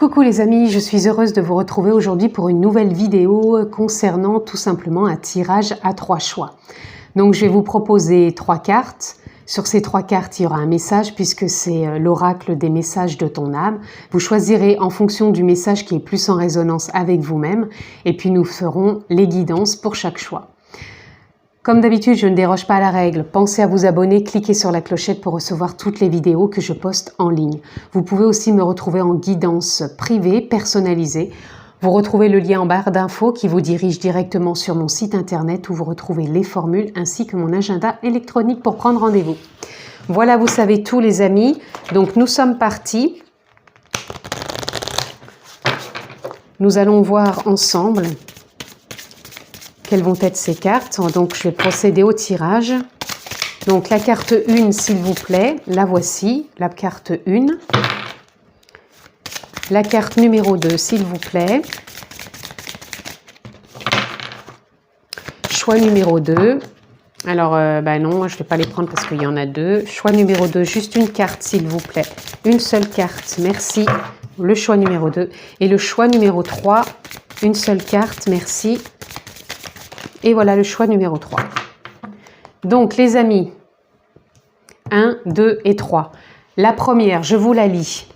Coucou les amis, je suis heureuse de vous retrouver aujourd'hui pour une nouvelle vidéo concernant tout simplement un tirage à 3 choix. Donc je vais vous proposer 3 cartes. Sur ces 3 cartes, il y aura un message puisque c'est l'oracle des messages de ton âme. Vous choisirez en fonction du message qui est plus en résonance avec vous-même et puis nous ferons les guidances pour chaque choix. Comme d'habitude, je ne déroge pas à la règle. Pensez à vous abonner, cliquez sur la clochette pour recevoir toutes les vidéos que je poste en ligne. Vous pouvez aussi me retrouver en guidance privée, personnalisée. Vous retrouvez le lien en barre d'infos qui vous dirige directement sur mon site internet où vous retrouvez les formules ainsi que mon agenda électronique pour prendre rendez-vous. Voilà, vous savez tout les amis. Donc nous sommes partis. Nous allons voir ensemble quelles vont être ces cartes. Donc je vais procéder au tirage. Donc la carte 1 s'il vous plaît, la voici, la carte 1. La carte numéro 2 s'il vous plaît. Choix numéro 2. Alors non, je ne vais pas les prendre parce qu'il y en a 2. Choix numéro 2, juste une carte s'il vous plaît. Une seule carte, merci. Le choix numéro 2. Et le choix numéro 3, une seule carte, merci. Et voilà le choix numéro 3. Donc les amis, 1, 2 et 3. La première, je vous la lis.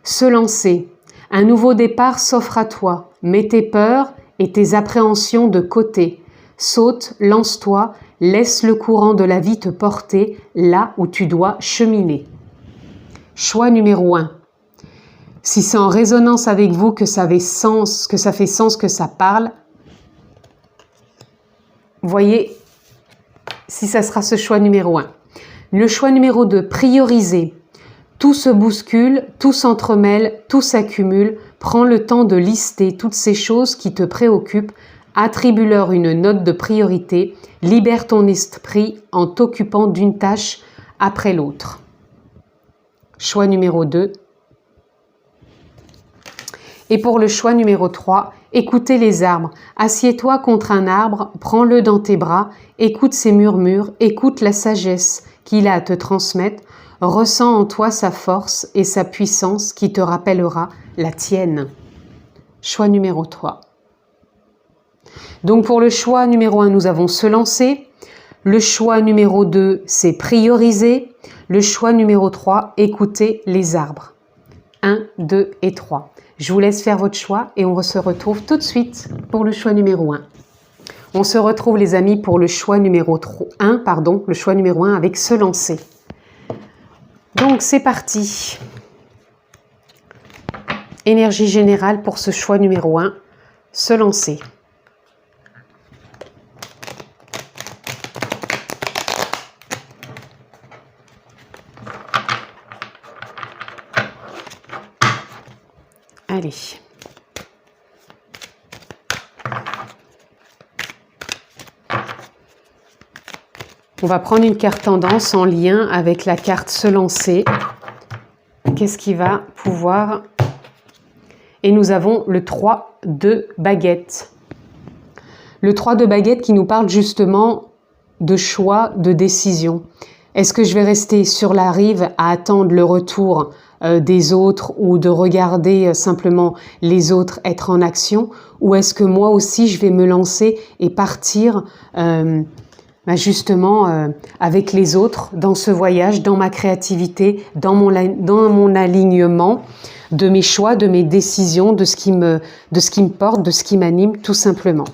Se lancer. Un nouveau départ s'offre à toi. Mets tes peurs et tes appréhensions de côté. Saute, lance-toi, laisse le courant de la vie te porter là où tu dois cheminer. Choix numéro 1. Si c'est en résonance avec vous que ça fait sens, que ça parle, voyez si ça sera ce choix numéro 1. Le choix numéro 2, prioriser. Tout se bouscule, tout s'entremêle, tout s'accumule. Prends le temps de lister toutes ces choses qui te préoccupent. Attribue-leur une note de priorité. Libère ton esprit en t'occupant d'une tâche après l'autre. Choix numéro 2. Et pour le choix numéro 3, écoutez les arbres. Assieds-toi contre un arbre, prends-le dans tes bras, écoute ses murmures, écoute la sagesse qu'il a à te transmettre, ressens en toi sa force et sa puissance qui te rappellera la tienne. Choix numéro 3. Donc pour le choix numéro 1, nous avons se lancer. Le choix numéro 2, c'est prioriser. Le choix numéro 3, écouter les arbres. 1, 2 et 3. Je vous laisse faire votre choix et on se retrouve tout de suite pour le choix numéro 1. On se retrouve les amis pour le choix numéro 1, le choix numéro 1 avec se lancer. Donc c'est parti. Énergie générale pour ce choix numéro 1, se lancer. Allez. On va prendre une carte tendance en lien avec la carte se lancer. Qu'est-ce qui va pouvoir... Et nous avons le 3 de baguette. Le 3 de baguette qui nous parle justement de choix, de décision. Est-ce que je vais rester sur la rive à attendre le retour des autres ou de regarder simplement les autres être en action, ou est-ce que moi aussi je vais me lancer et partir justement avec les autres dans ce voyage, dans ma créativité, dans mon alignement de mes choix, de mes décisions, de ce qui me porte, de ce qui m'anime tout simplement.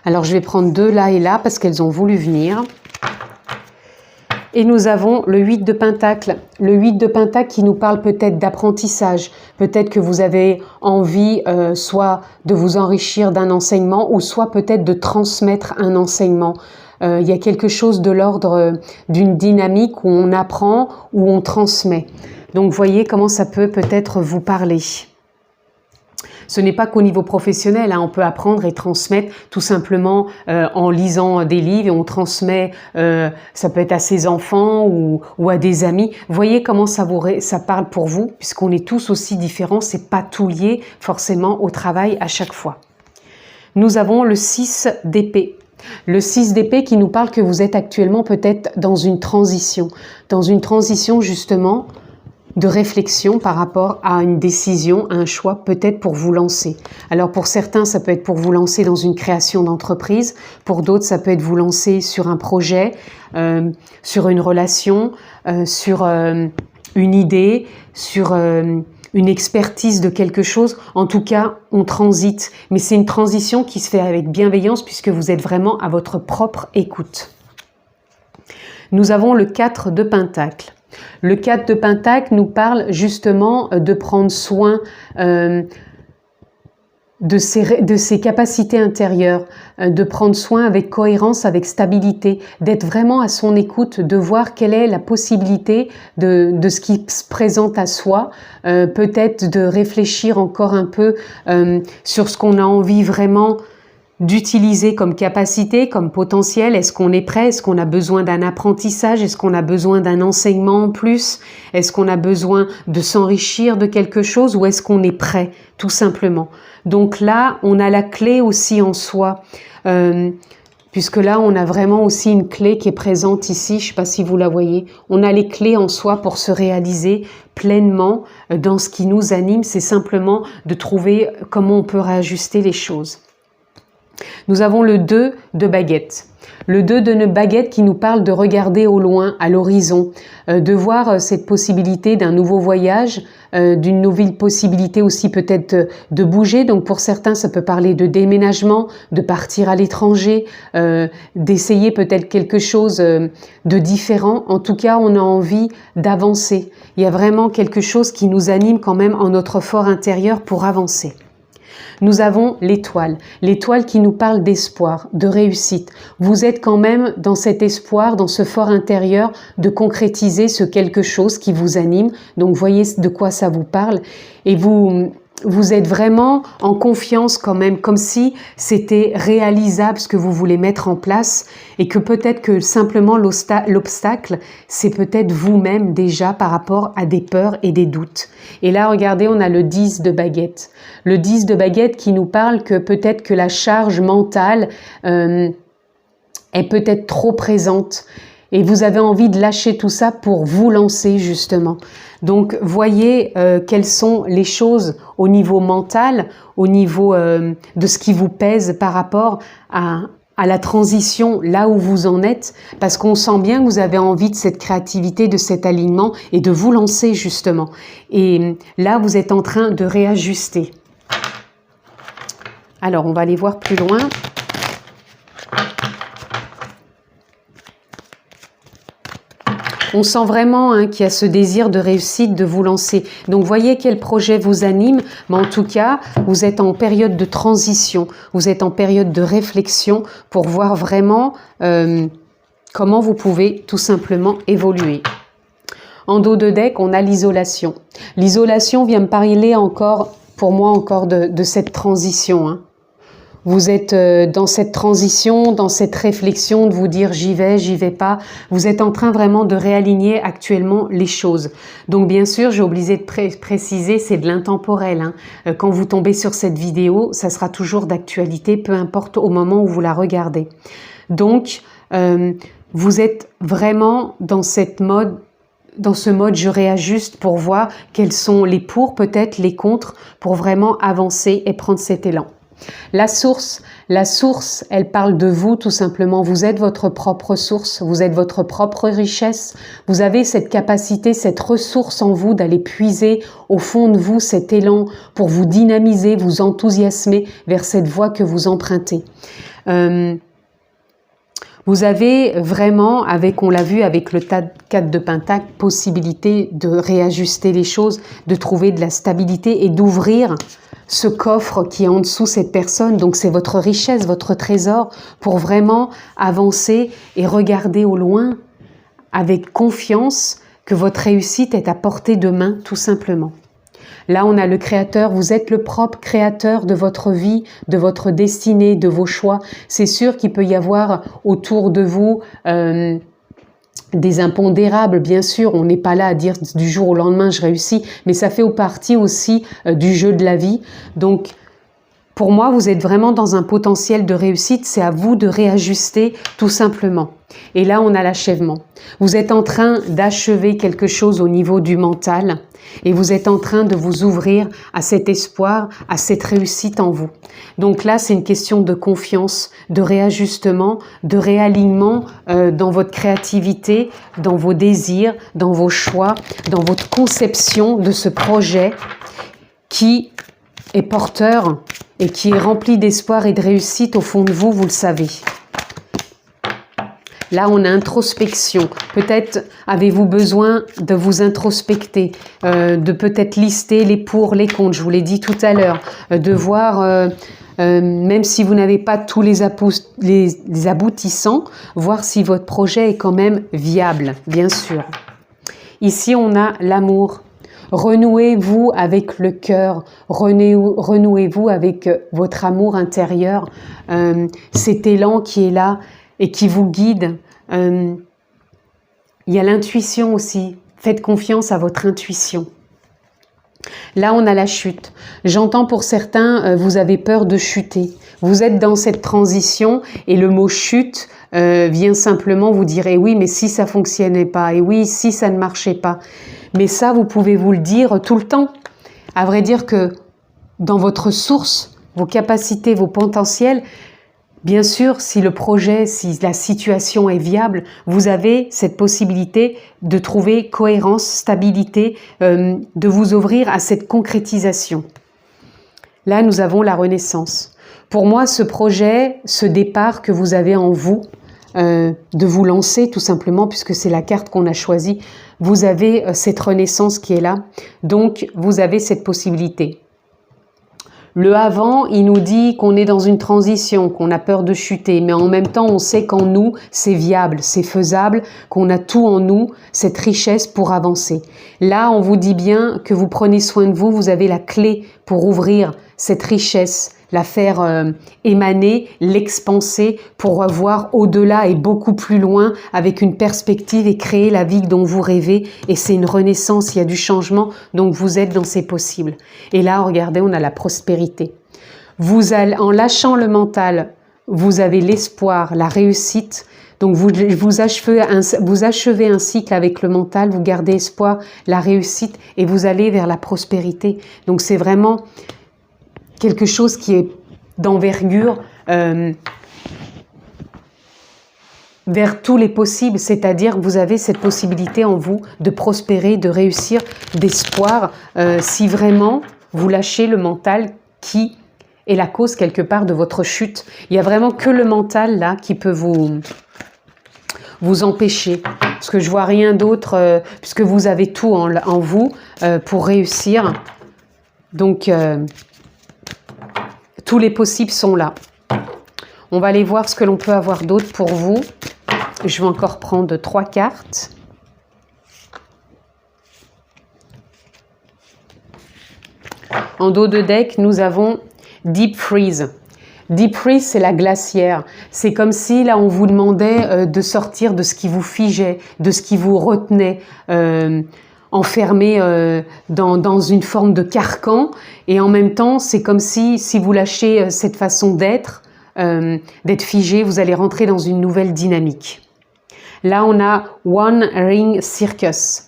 Alors je vais prendre 2 là et là parce qu'elles ont voulu venir. Et nous avons le 8 de Pentacle. Le 8 de Pentacle qui nous parle peut-être d'apprentissage. Peut-être que vous avez envie soit de vous enrichir d'un enseignement ou soit peut-être de transmettre un enseignement. Il y a quelque chose de l'ordre d'une dynamique où on apprend, où on transmet. Donc voyez comment ça peut peut-être vous parler. Ce n'est pas qu'au niveau professionnel, on peut apprendre et transmettre tout simplement en lisant des livres et on transmet, ça peut être à ses enfants ou à des amis. Voyez comment ça parle pour vous, puisqu'on est tous aussi différents, c'est pas tout lié forcément au travail à chaque fois. Nous avons le 6 d'épée. Le 6 d'épée qui nous parle que vous êtes actuellement peut-être dans une transition justement de réflexion par rapport à une décision, à un choix, peut-être pour vous lancer. Alors pour certains, ça peut être pour vous lancer dans une création d'entreprise, pour d'autres, ça peut être vous lancer sur un projet, sur une relation, sur une idée, sur une expertise de quelque chose. En tout cas, on transite, mais c'est une transition qui se fait avec bienveillance puisque vous êtes vraiment à votre propre écoute. Nous avons le 4 de Pentacle. Le 4 de Pentacle nous parle justement de prendre soin de ses capacités intérieures, de prendre soin avec cohérence, avec stabilité, d'être vraiment à son écoute, de voir quelle est la possibilité de ce qui se présente à soi, peut-être de réfléchir encore un peu sur ce qu'on a envie vraiment d'utiliser comme capacité, comme potentiel. Est-ce qu'on est prêt? Est-ce qu'on a besoin d'un apprentissage? Est-ce qu'on a besoin d'un enseignement en plus? Est-ce qu'on a besoin de s'enrichir de quelque chose ou est-ce qu'on est prêt, tout simplement? Donc là, on a la clé aussi en soi, puisque là, on a vraiment aussi une clé qui est présente ici, je ne sais pas si vous la voyez. On a les clés en soi pour se réaliser pleinement dans ce qui nous anime. C'est simplement de trouver comment on peut réajuster les choses. Nous avons le 2 de baguette. Le 2 de baguette qui nous parle de regarder au loin, à l'horizon, de voir cette possibilité d'un nouveau voyage, d'une nouvelle possibilité aussi peut-être de bouger. Donc pour certains, ça peut parler de déménagement, de partir à l'étranger, d'essayer peut-être quelque chose de différent. En tout cas, on a envie d'avancer. Il y a vraiment quelque chose qui nous anime quand même en notre fort intérieur pour avancer. Nous avons l'étoile qui nous parle d'espoir, de réussite. Vous êtes quand même dans cet espoir, dans ce fort intérieur de concrétiser ce quelque chose qui vous anime. Donc voyez de quoi ça vous parle et vous êtes vraiment en confiance quand même, comme si c'était réalisable ce que vous voulez mettre en place et que peut-être que simplement l'obstacle, c'est peut-être vous-même déjà par rapport à des peurs et des doutes. Et là, regardez, on a le 10 de baguette. Le 10 de baguette qui nous parle que peut-être que la charge mentale est peut-être trop présente. Et vous avez envie de lâcher tout ça pour vous lancer justement. Donc voyez quelles sont les choses au niveau mental, au niveau de ce qui vous pèse par rapport à la transition, là où vous en êtes, parce qu'on sent bien que vous avez envie de cette créativité, de cet alignement et de vous lancer justement. Et là, vous êtes en train de réajuster. Alors, on va aller voir plus loin. On sent vraiment qu'il y a ce désir de réussite, de vous lancer. Donc, voyez quel projet vous anime, mais en tout cas, vous êtes en période de transition, vous êtes en période de réflexion pour voir vraiment comment vous pouvez tout simplement évoluer. En dos de deck, on a l'isolation. L'isolation vient me parler encore, pour moi, encore de cette transition, Vous êtes dans cette transition, dans cette réflexion de vous dire j'y vais pas. Vous êtes en train vraiment de réaligner actuellement les choses. Donc bien sûr, j'ai oublié de préciser, c'est de l'intemporel. Quand vous tombez sur cette vidéo, ça sera toujours d'actualité, peu importe au moment où vous la regardez. Donc, vous êtes vraiment dans cette mode. Dans ce mode, je réajuste pour voir quels sont les pour, peut-être les contre, pour vraiment avancer et prendre cet élan. La source, elle parle de vous tout simplement. Vous êtes votre propre source, vous êtes votre propre richesse. Vous avez cette capacité, cette ressource en vous d'aller puiser au fond de vous cet élan pour vous dynamiser, vous enthousiasmer vers cette voie que vous empruntez. Vous avez vraiment, on l'a vu avec le 4 de Pentacle, possibilité de réajuster les choses, de trouver de la stabilité et d'ouvrir ce coffre qui est en dessous cette personne. Donc c'est votre richesse, votre trésor pour vraiment avancer et regarder au loin avec confiance que votre réussite est à portée de main tout simplement. Là, on a le créateur, vous êtes le propre créateur de votre vie, de votre destinée, de vos choix. C'est sûr qu'il peut y avoir autour de vous des impondérables, bien sûr. On n'est pas là à dire du jour au lendemain, je réussis, mais ça fait partie aussi du jeu de la vie. Donc, Pour moi, vous êtes vraiment dans un potentiel de réussite, c'est à vous de réajuster tout simplement. Et là, on a l'achèvement. Vous êtes en train d'achever quelque chose au niveau du mental et vous êtes en train de vous ouvrir à cet espoir, à cette réussite en vous. Donc là, c'est une question de confiance, de réajustement, de réalignement dans votre créativité, dans vos désirs, dans vos choix, dans votre conception de ce projet qui est porteur et qui est rempli d'espoir et de réussite au fond de vous, vous le savez. Là, on a introspection. Peut-être avez-vous besoin de vous introspecter, de peut-être lister les pour, les contre, je vous l'ai dit tout à l'heure, de voir, même si vous n'avez pas tous les aboutissants, voir si votre projet est quand même viable, bien sûr. Ici, on a l'amour. Renouez-vous avec le cœur, renouez-vous avec votre amour intérieur, cet élan qui est là et qui vous guide. Il y a l'intuition aussi, faites confiance à votre intuition. Là, on a la chute. J'entends pour certains, vous avez peur de chuter. Vous êtes dans cette transition et le mot chute vient simplement vous dire « Eh oui, mais si ça ne fonctionnait pas, et oui, si ça ne marchait pas ». Mais ça, vous pouvez vous le dire tout le temps. À vrai dire que dans votre source, vos capacités, vos potentiels, bien sûr, si le projet, si la situation est viable, vous avez cette possibilité de trouver cohérence, stabilité, de vous ouvrir à cette concrétisation. Là, nous avons la renaissance. Pour moi, ce projet, ce départ que vous avez en vous, de vous lancer tout simplement, puisque c'est la carte qu'on a choisie, vous avez cette renaissance qui est là, donc vous avez cette possibilité. Le avant, il nous dit qu'on est dans une transition, qu'on a peur de chuter, mais en même temps, on sait qu'en nous, c'est viable, c'est faisable, qu'on a tout en nous, cette richesse pour avancer. Là, on vous dit bien que vous prenez soin de vous, vous avez la clé pour ouvrir cette richesse, la faire émaner, l'expanser pour voir au-delà et beaucoup plus loin avec une perspective et créer la vie dont vous rêvez. Et c'est une renaissance, il y a du changement, donc vous êtes dans ces possibles. Et là, regardez, on a la prospérité. Vous allez, en lâchant le mental, vous avez l'espoir, la réussite. Donc vous achevez un cycle avec le mental, vous gardez espoir, la réussite et vous allez vers la prospérité. Donc c'est vraiment quelque chose qui est d'envergure vers tous les possibles, c'est-à-dire que vous avez cette possibilité en vous de prospérer, de réussir, d'espoir, si vraiment vous lâchez le mental qui est la cause quelque part de votre chute. Il n'y a vraiment que le mental là qui peut vous empêcher, parce que je vois rien d'autre, puisque vous avez tout en vous pour réussir. Donc tous les possibles sont là. On va aller voir ce que l'on peut avoir d'autre pour vous. Je vais encore prendre 3 cartes. En dos de deck, nous avons Deep Freeze. Deep Freeze, c'est la glacière. C'est comme si là, on vous demandait de sortir de ce qui vous figeait, de ce qui vous retenait, enfermé dans une forme de carcan. Et en même temps, c'est comme si vous lâchez cette façon d'être figé, vous allez rentrer dans une nouvelle dynamique. Là, on a One Ring Circus.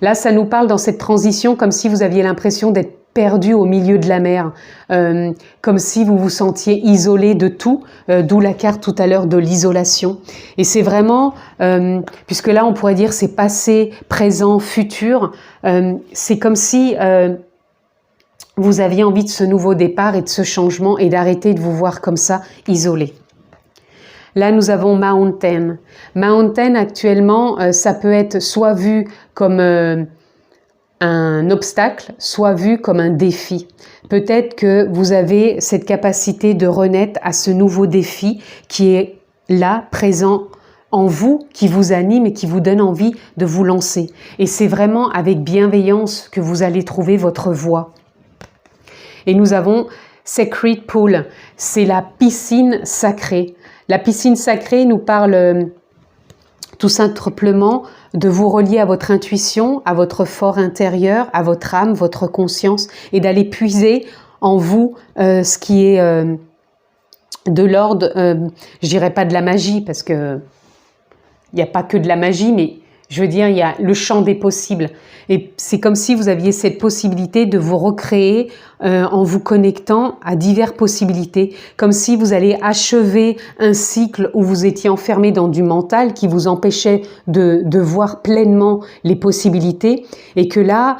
Là, ça nous parle dans cette transition comme si vous aviez l'impression d'être perdu au milieu de la mer, comme si vous vous sentiez isolé de tout, d'où la carte tout à l'heure de l'isolation. Et c'est vraiment, puisque là on pourrait dire c'est passé, présent, futur, c'est comme si vous aviez envie de ce nouveau départ et de ce changement et d'arrêter de vous voir comme ça, isolé. Là, nous avons Mountain. Mountain, actuellement, ça peut être soit vu comme un obstacle, soit vu comme un défi. Peut-être que vous avez cette capacité de renaître à ce nouveau défi qui est là, présent en vous, qui vous anime et qui vous donne envie de vous lancer. Et c'est vraiment avec bienveillance que vous allez trouver votre voie. Et nous avons Sacred Pool, c'est la piscine sacrée. La piscine sacrée nous parle tout simplement de vous relier à votre intuition, à votre fort intérieur, à votre âme, votre conscience, et d'aller puiser en vous ce qui est de l'ordre, je dirais pas de la magie, parce que il n'y a pas que de la magie, mais je veux dire, il y a le champ des possibles. Et c'est comme si vous aviez cette possibilité de vous recréer en vous connectant à diverses possibilités. Comme si vous allez achever un cycle où vous étiez enfermé dans du mental qui vous empêchait de voir pleinement les possibilités. Et que là,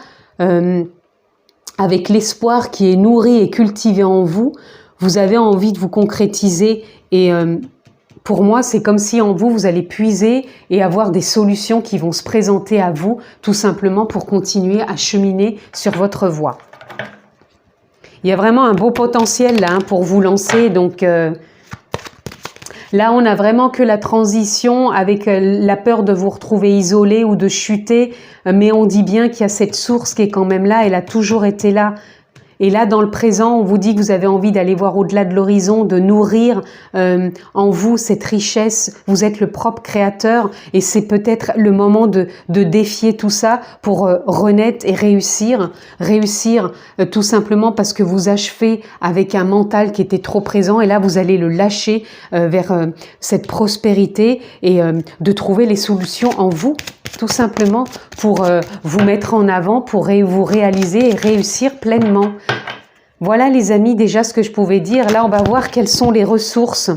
avec l'espoir qui est nourri et cultivé en vous, vous avez envie de vous concrétiser. Et pour moi, c'est comme si en vous, vous allez puiser et avoir des solutions qui vont se présenter à vous, tout simplement pour continuer à cheminer sur votre voie. Il y a vraiment un beau potentiel là pour vous lancer. Donc là, on n'a vraiment que la transition avec la peur de vous retrouver isolé ou de chuter. Mais on dit bien qu'il y a cette source qui est quand même là. Elle a toujours été là. Et là, dans le présent, on vous dit que vous avez envie d'aller voir au-delà de l'horizon, de nourrir en vous cette richesse. Vous êtes le propre créateur et c'est peut-être le moment de défier tout ça pour renaître et réussir. Réussir tout simplement parce que vous achevez avec un mental qui était trop présent et là, vous allez le lâcher vers cette prospérité et de trouver les solutions en vous, tout simplement pour vous mettre en avant, pour vous réaliser et réussir pleinement. Voilà les amis, déjà ce que je pouvais dire. Là, on va voir quelles sont les ressources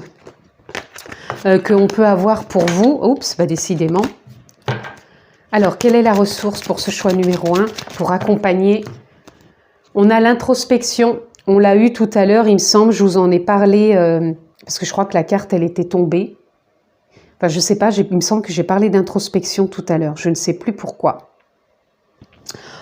qu'on peut avoir pour vous. Oups, bah décidément. Alors, quelle est la ressource pour ce choix numéro 1 pour accompagner? On a l'introspection. On l'a eu tout à l'heure, il me semble, je vous en ai parlé parce que je crois que la carte, elle était tombée. Enfin, je sais pas, il me semble que j'ai parlé d'introspection tout à l'heure. Je ne sais plus pourquoi.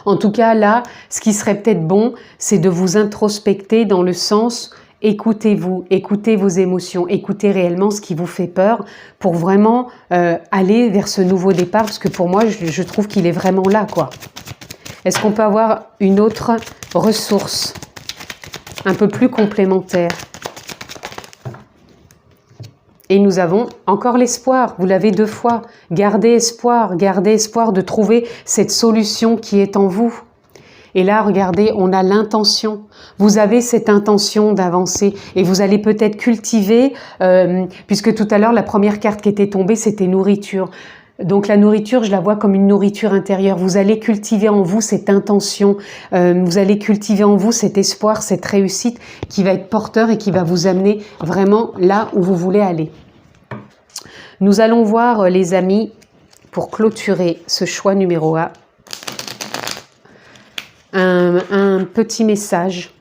En tout cas, là, ce qui serait peut-être bon, c'est de vous introspecter dans le sens écoutez-vous, écoutez vos émotions, écoutez réellement ce qui vous fait peur pour vraiment aller vers ce nouveau départ. Parce que pour moi, je trouve qu'il est vraiment là, quoi. Est-ce qu'on peut avoir une autre ressource un peu plus complémentaire? Et nous avons encore l'espoir, vous l'avez 2 fois. Gardez espoir de trouver cette solution qui est en vous. Et là, regardez, on a l'intention. Vous avez cette intention d'avancer et vous allez peut-être cultiver, puisque tout à l'heure, la première carte qui était tombée, c'était nourriture. Donc la nourriture, je la vois comme une nourriture intérieure. Vous allez cultiver en vous cette intention, vous allez cultiver en vous cet espoir, cette réussite qui va être porteur et qui va vous amener vraiment là où vous voulez aller. Nous allons voir, les amis, pour clôturer ce choix numéro 1, un petit message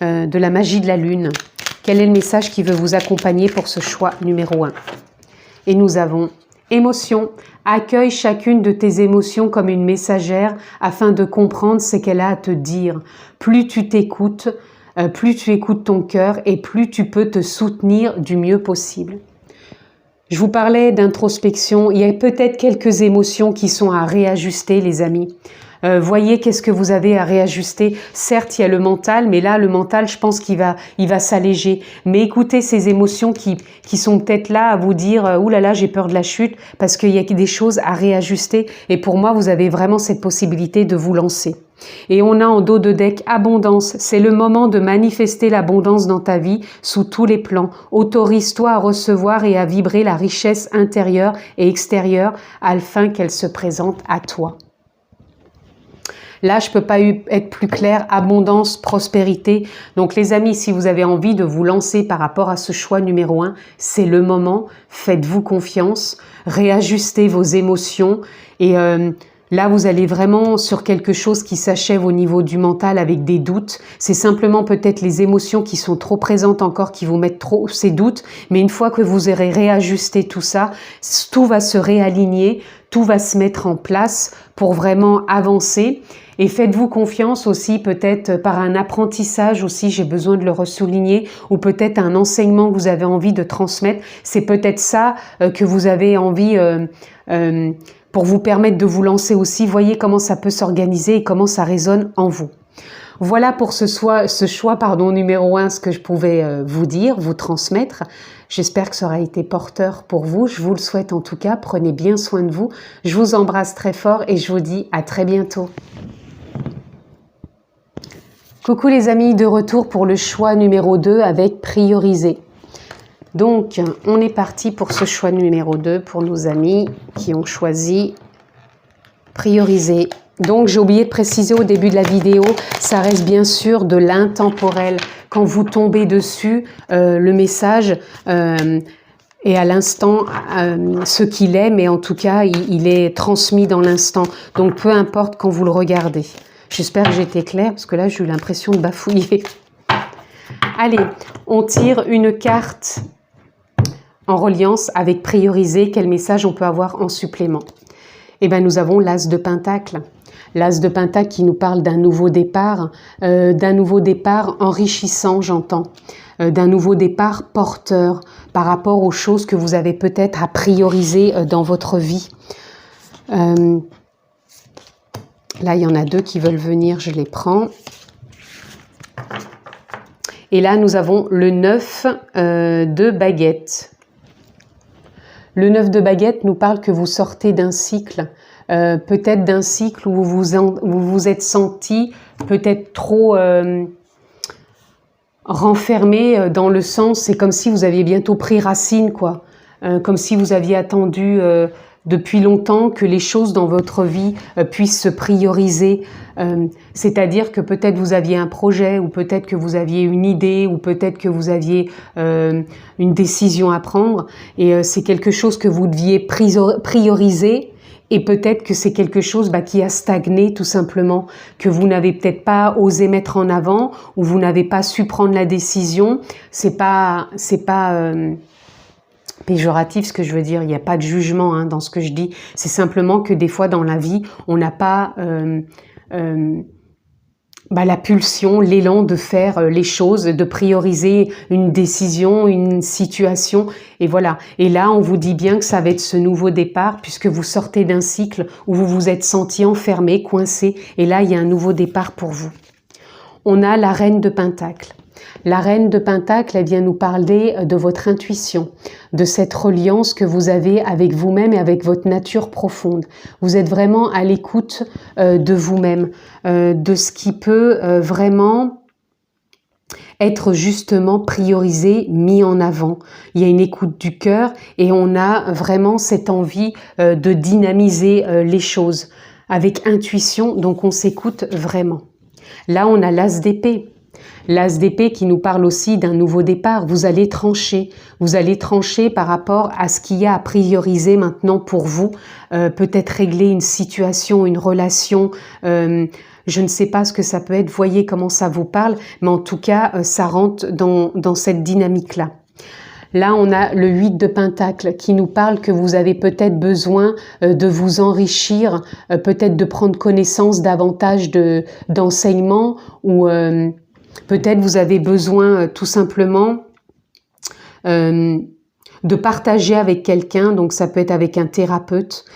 de la magie de la lune. Quel est le message qui veut vous accompagner pour ce choix numéro 1? Et nous avons émotion. Accueille chacune de tes émotions comme une messagère afin de comprendre ce qu'elle a à te dire. Plus tu t'écoutes, plus tu écoutes ton cœur et plus tu peux te soutenir du mieux possible. Je vous parlais d'introspection. Il y a peut-être quelques émotions qui sont à réajuster, les amis. Voyez qu'est-ce que vous avez à réajuster. Certes, il y a le mental, mais là, le mental, je pense qu'il va s'alléger. Mais écoutez ces émotions qui sont peut-être là à vous dire « Ouh là là, j'ai peur de la chute » parce qu'il y a des choses à réajuster. Et pour moi, vous avez vraiment cette possibilité de vous lancer. Et on a en dos de deck abondance. C'est le moment de manifester l'abondance dans ta vie sous tous les plans. Autorise-toi à recevoir et à vibrer la richesse intérieure et extérieure afin qu'elle se présente à toi. Là, je ne peux pas être plus clair, abondance, prospérité. Donc les amis, si vous avez envie de vous lancer par rapport à ce choix numéro 1, c'est le moment. Faites-vous confiance, réajustez vos émotions et là, vous allez vraiment sur quelque chose qui s'achève au niveau du mental avec des doutes. C'est simplement peut-être les émotions qui sont trop présentes encore, qui vous mettent trop ces doutes. Mais une fois que vous aurez réajusté tout ça, tout va se réaligner, tout va se mettre en place pour vraiment avancer. Et faites-vous confiance aussi, peut-être par un apprentissage aussi, j'ai besoin de le ressouligner, ou peut-être un enseignement que vous avez envie de transmettre. C'est peut-être ça que vous avez envie pour vous permettre de vous lancer aussi. Voyez comment ça peut s'organiser et comment ça résonne en vous. Voilà pour ce choix numéro 1, ce que je pouvais vous dire, vous transmettre. J'espère que ça aura été porteur pour vous. Je vous le souhaite en tout cas. Prenez bien soin de vous. Je vous embrasse très fort et je vous dis à très bientôt. Coucou les amis, de retour pour le choix numéro 2 avec prioriser. Donc, on est parti pour ce choix numéro 2 pour nos amis qui ont choisi prioriser. Donc, j'ai oublié de préciser au début de la vidéo, ça reste bien sûr de l'intemporel. Quand vous tombez dessus, le message est à l'instant ce qu'il est, mais en tout cas, il est transmis dans l'instant. Donc, peu importe quand vous le regardez. J'espère que j'ai été claire, parce que là, j'ai eu l'impression de bafouiller. Allez, on tire une carte en reliance avec prioriser. Quel message on peut avoir en supplément? Eh bien, nous avons l'As de Pentacle. L'As de Pentacle qui nous parle d'un nouveau départ enrichissant, j'entends. D'un nouveau départ porteur par rapport aux choses que vous avez peut-être à prioriser dans votre vie. Là, il y en a deux qui veulent venir, je les prends. Et là, nous avons le 9 de baguette. Le 9 de baguette nous parle que vous sortez d'un cycle, peut-être d'un cycle où vous vous êtes senti peut-être trop renfermé dans le sens, c'est comme si vous aviez bientôt pris racine, quoi. Comme si vous aviez attendu depuis longtemps que les choses dans votre vie puissent se prioriser. C'est-à-dire que peut-être vous aviez un projet, ou peut-être que vous aviez une idée, ou peut-être que vous aviez une décision à prendre, et c'est quelque chose que vous deviez prioriser, et peut-être que c'est quelque chose qui a stagné tout simplement, que vous n'avez peut-être pas osé mettre en avant, ou vous n'avez pas su prendre la décision. C'est pas péjoratif ce que je veux dire, il n'y a pas de jugement dans ce que je dis, c'est simplement que des fois dans la vie, on n'a pas la pulsion, l'élan de faire les choses, de prioriser une décision, une situation, et voilà. Et là, on vous dit bien que ça va être ce nouveau départ, puisque vous sortez d'un cycle où vous vous êtes senti enfermé, coincé, et là, il y a un nouveau départ pour vous. On a la Reine de Pentacle. La Reine de Pentacle, elle vient nous parler de votre intuition, de cette reliance que vous avez avec vous-même et avec votre nature profonde. Vous êtes vraiment à l'écoute de vous-même, de ce qui peut vraiment être justement priorisé, mis en avant. Il y a une écoute du cœur et on a vraiment cette envie de dynamiser les choses avec intuition, donc on s'écoute vraiment. Là, on a l'As d'épée. L'As d'épée qui nous parle aussi d'un nouveau départ. Vous allez trancher par rapport à ce qu'il y a à prioriser maintenant pour vous. Peut-être régler une situation, une relation. Je ne sais pas ce que ça peut être. Voyez comment ça vous parle. Mais en tout cas, ça rentre dans cette dynamique-là. Là, on a le 8 de Pentacle qui nous parle que vous avez peut-être besoin de vous enrichir, peut-être de prendre connaissance davantage d'enseignements ou peut-être vous avez besoin tout simplement de partager avec quelqu'un, donc ça peut être avec un thérapeute,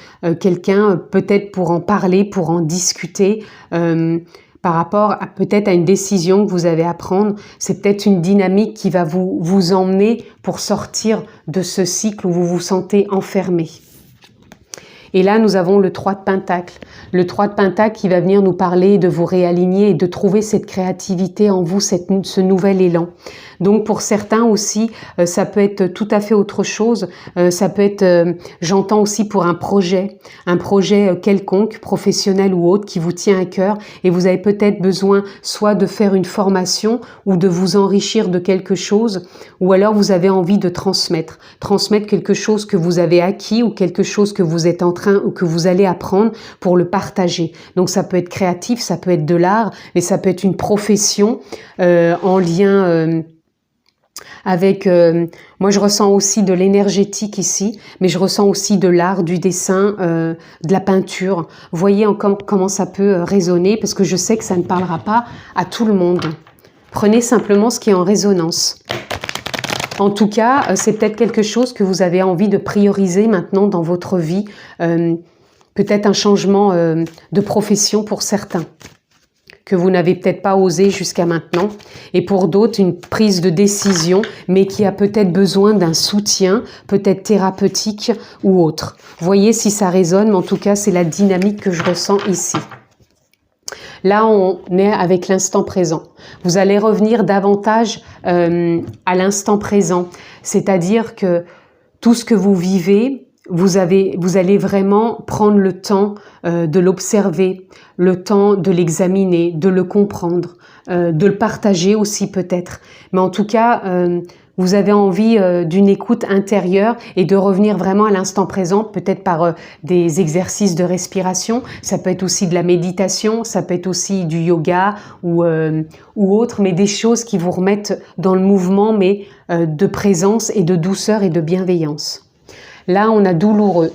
quelqu'un peut-être pour en parler, pour en discuter, par rapport à peut-être à une décision que vous avez à prendre. C'est peut-être une dynamique qui va vous emmener pour sortir de ce cycle où vous vous sentez enfermé. Et là, nous avons le 3 de Pentacle. Le 3 de Pentacle qui va venir nous parler de vous réaligner et de trouver cette créativité en vous, ce nouvel élan. Donc, pour certains aussi, ça peut être tout à fait autre chose. Ça peut être, j'entends aussi pour un projet quelconque, professionnel ou autre, qui vous tient à cœur. Et vous avez peut-être besoin soit de faire une formation ou de vous enrichir de quelque chose, ou alors vous avez envie de transmettre quelque chose que vous avez acquis ou quelque chose que vous êtes en train ou que vous allez apprendre pour le partager. Donc ça peut être créatif, ça peut être de l'art, mais ça peut être une profession en lien avec... moi je ressens aussi de l'énergétique ici, mais je ressens aussi de l'art, du dessin, de la peinture. Vous voyez comment ça peut résonner, parce que je sais que ça ne parlera pas à tout le monde. Prenez simplement ce qui est en résonance. En tout cas, c'est peut-être quelque chose que vous avez envie de prioriser maintenant dans votre vie. Peut-être un changement de profession pour certains, que vous n'avez peut-être pas osé jusqu'à maintenant. Et pour d'autres, une prise de décision, mais qui a peut-être besoin d'un soutien, peut-être thérapeutique ou autre. Voyez si ça résonne, mais en tout cas, c'est la dynamique que je ressens ici. Là, on est avec l'instant présent. Vous allez revenir davantage à l'instant présent. C'est-à-dire que tout ce que vous vivez, vous allez vraiment prendre le temps de l'observer, le temps de l'examiner, de le comprendre, de le partager aussi peut-être. Mais en tout cas, vous avez envie d'une écoute intérieure et de revenir vraiment à l'instant présent, peut-être par des exercices de respiration. Ça peut être aussi de la méditation, ça peut être aussi du yoga ou autre, mais des choses qui vous remettent dans le mouvement, mais de présence et de douceur et de bienveillance. Là, on a douloureux.